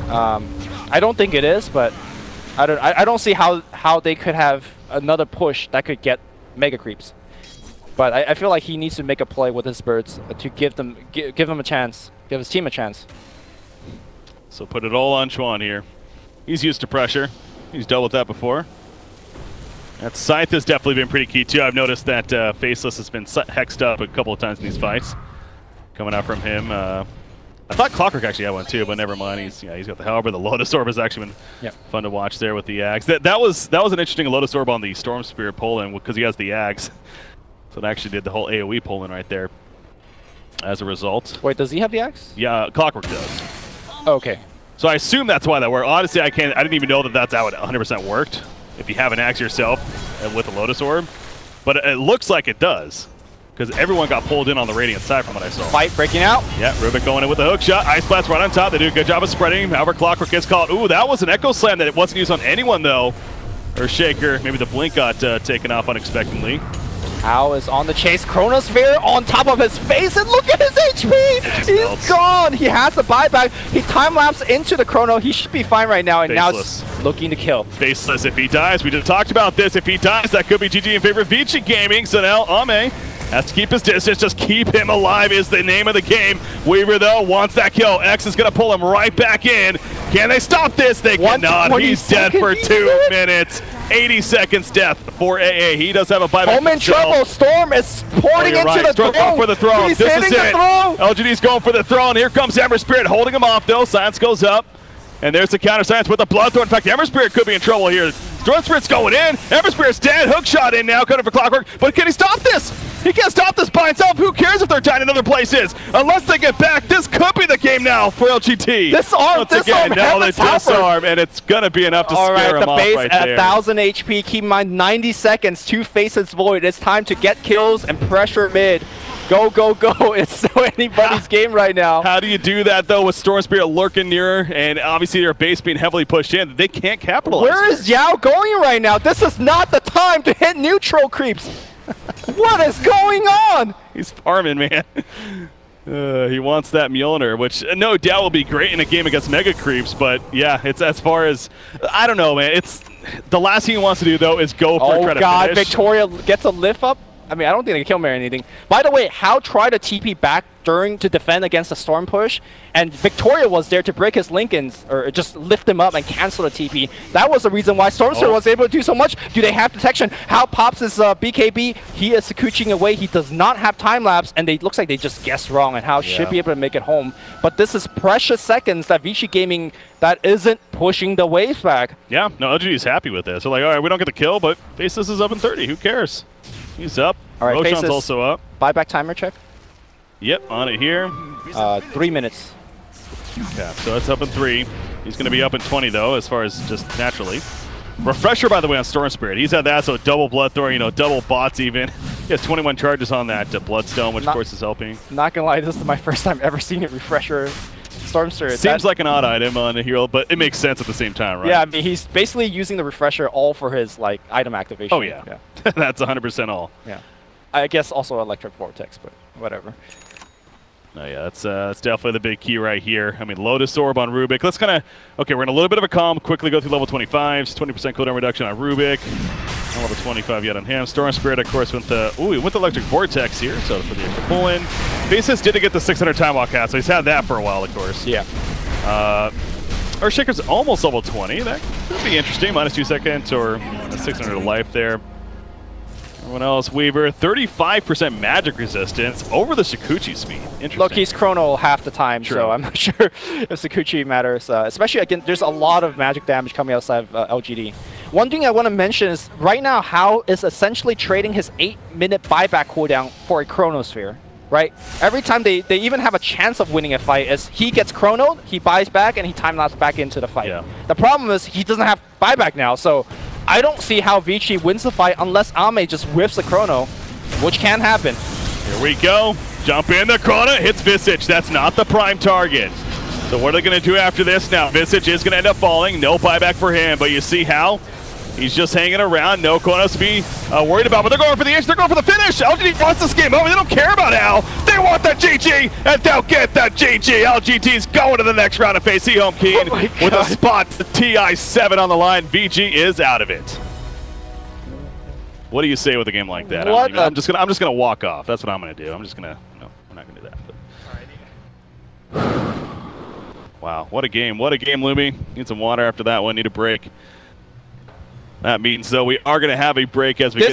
I don't think it is, but I don't see how they could have another push that could get Mega Creeps. But I feel like he needs to make a play with his birds to give them a chance, give his team a chance. So put it all on Chuan here. He's used to pressure. He's dealt with that before. That Scythe has definitely been pretty key too. I've noticed that Faceless has been hexed up a couple of times in these fights. Coming out from him. I thought Clockwork actually had one too, but never mind. He's got the Halberd. The Lotus Orb has actually been fun to watch there with the Ags. That was an interesting Lotus Orb on the Storm Spirit pull-in because he has the Ags. So it actually did the whole AoE pull-in right there as a result. Wait, does he have the Ags? Yeah, Clockwork does. Okay. So I assume that's why that worked. Honestly, I didn't even know that that's how it 100% worked. If you have an Axe yourself with a Lotus Orb. But it looks like it does. Because everyone got pulled in on the Radiant side from what I saw. Fight breaking out. Yeah, Rubik going in with the hook shot. Ice Blast right on top. They do a good job of spreading. However, Clockwork gets caught. Ooh, that was an Echo Slam that it wasn't used on anyone, though. Or Shaker. Maybe the Blink got taken off unexpectedly. Hao is on the chase. Chronosphere on top of his face, and look at his HP! He's gone! He has the buyback. He time-lapse into the Chrono. He should be fine right now, and Faceless. Now it's looking to kill. Faceless, if he dies, we just talked about this. If he dies, that could be GG in favor of Vici Gaming. So now Ame has to keep his distance. Just keep him alive is the name of the game. Weaver, though, wants that kill. X is going to pull him right back in. Can they stop this? They cannot. He's dead for 2 minutes. 80 seconds death for AA. He does have a buyback. Home in trouble. Storm is porting into the throne. Going for the throne. He's this hitting is it. the throne. LGD's going for the throne. Here comes Ember Spirit holding him off, though. Silence goes up. And there's the counter Silence with the Blood Throne. In fact, Ember Spirit could be in trouble here. Storm Spirit's going in. Everspear's dead. Hook shot in now, cutting for Clockwork. But can he stop this? He can't stop this by himself. Who cares if they're dying in other places? Unless they get back, this could be the game now for LGD. Disarm, disarm, now they disarm, and it's going to be enough to scare him off right there. All right, the base at 1,000 HP. Keep in mind, 90 seconds, 2 faces void. It's time to get kills and pressure mid. Go, go, go. It's so anybody's game right now. How do you do that, though, with Storm Spirit lurking nearer and obviously their base being heavily pushed in? They can't capitalize. Where is Yao going right now? This is not the time to hit neutral creeps. What is going on? He's farming, man. He wants that Mjolnir, which no doubt will be great in a game against Mega Creeps, but yeah, it's as far as, I don't know, man. It's the last thing he wants to do, though, is go for try to God, finish. Victoria gets a lift up. I mean, I don't think they can kill me or anything. By the way, How tried to TP back to defend against the Storm push, and Victoria was there to break his Lincolns, or just lift him up and cancel the TP. That was the reason why Stormster was able to do so much. Do they have detection? How pops his BKB? He is Sakuchiing away. He does not have time lapse, and it looks like they just guessed wrong, and How should be able to make it home. But this is precious seconds that Vici Gaming that isn't pushing the waves back. Yeah, no, LGD is happy with this. They're like, all right, we don't get the kill, but Faceless is up in 30. Who cares? He's up. All right, Roshan's also up. Buyback timer check. Yep, on it here. 3 minutes. Yeah, so that's up in 3. He's going to be up in 20, though, as far as just naturally. Refresher, by the way, on Storm Spirit. He's had that, so double Blood Thrower, you know, double bots even. He has 21 charges on that Bloodstone, which, of course, is helping. Not going to lie, this is my first time ever seeing a Refresher Storm Spirit. Seems like an odd item on a hero, but it makes sense at the same time, right? Yeah, I mean, he's basically using the Refresher all for his, like, item activation. Oh, yeah. That's 100% all. Yeah. I guess also Electric Vortex, but whatever. Oh, yeah, that's definitely the big key right here. I mean, Lotus Orb on Rubik. Let's kind of, okay, we're in a little bit of a calm, quickly go through level 25s, 20% cooldown reduction on Rubik. Not level 25 yet on him. Storm Spirit, of course, went the, ooh, he went the Electric Vortex here, so for the extra pull-in. Basis did get the 600 Time Walk out, so he's had that for a while, of course. Yeah. Earthshaker's almost level 20. That could be interesting, minus 2 seconds or 600 life there. Everyone else, Weaver, 35% magic resistance over the Sakuchi speed. Interesting. Look, he's chrono half the time, so I'm not sure if Sakuchi matters. Especially, again, there's a lot of magic damage coming outside of LGD. One thing I want to mention is, right now, How is essentially trading his 8-minute buyback cooldown for a Chronosphere, right? Every time they even have a chance of winning a fight, is he gets chronoed, he buys back, and he time-lapses back into the fight. Yeah. The problem is, he doesn't have buyback now, so I don't see how Vici wins the fight unless Ame just whiffs the chrono, which can happen. Here we go. Jump in the chrono, hits Visage. That's not the prime target. So what are they going to do after this now? Visage is going to end up falling. No buyback for him, but you see how he's just hanging around. No chronos to be worried about, but they're going for the edge. They're going for the finish. LGD wants this game over. They don't care about Al. They want that GG, and they'll get that GG. LGD's going to the next round of face. Home Keen with a spot. The TI-7 on the line. VG is out of it. What do you say with a game like that? I'm just gonna walk off. That's what I'm gonna do. I'm just gonna I'm not gonna do that. But. Wow, what a game! What a game, Lumi. Need some water after that one. Need a break. That means, though, we are going to have a break as we get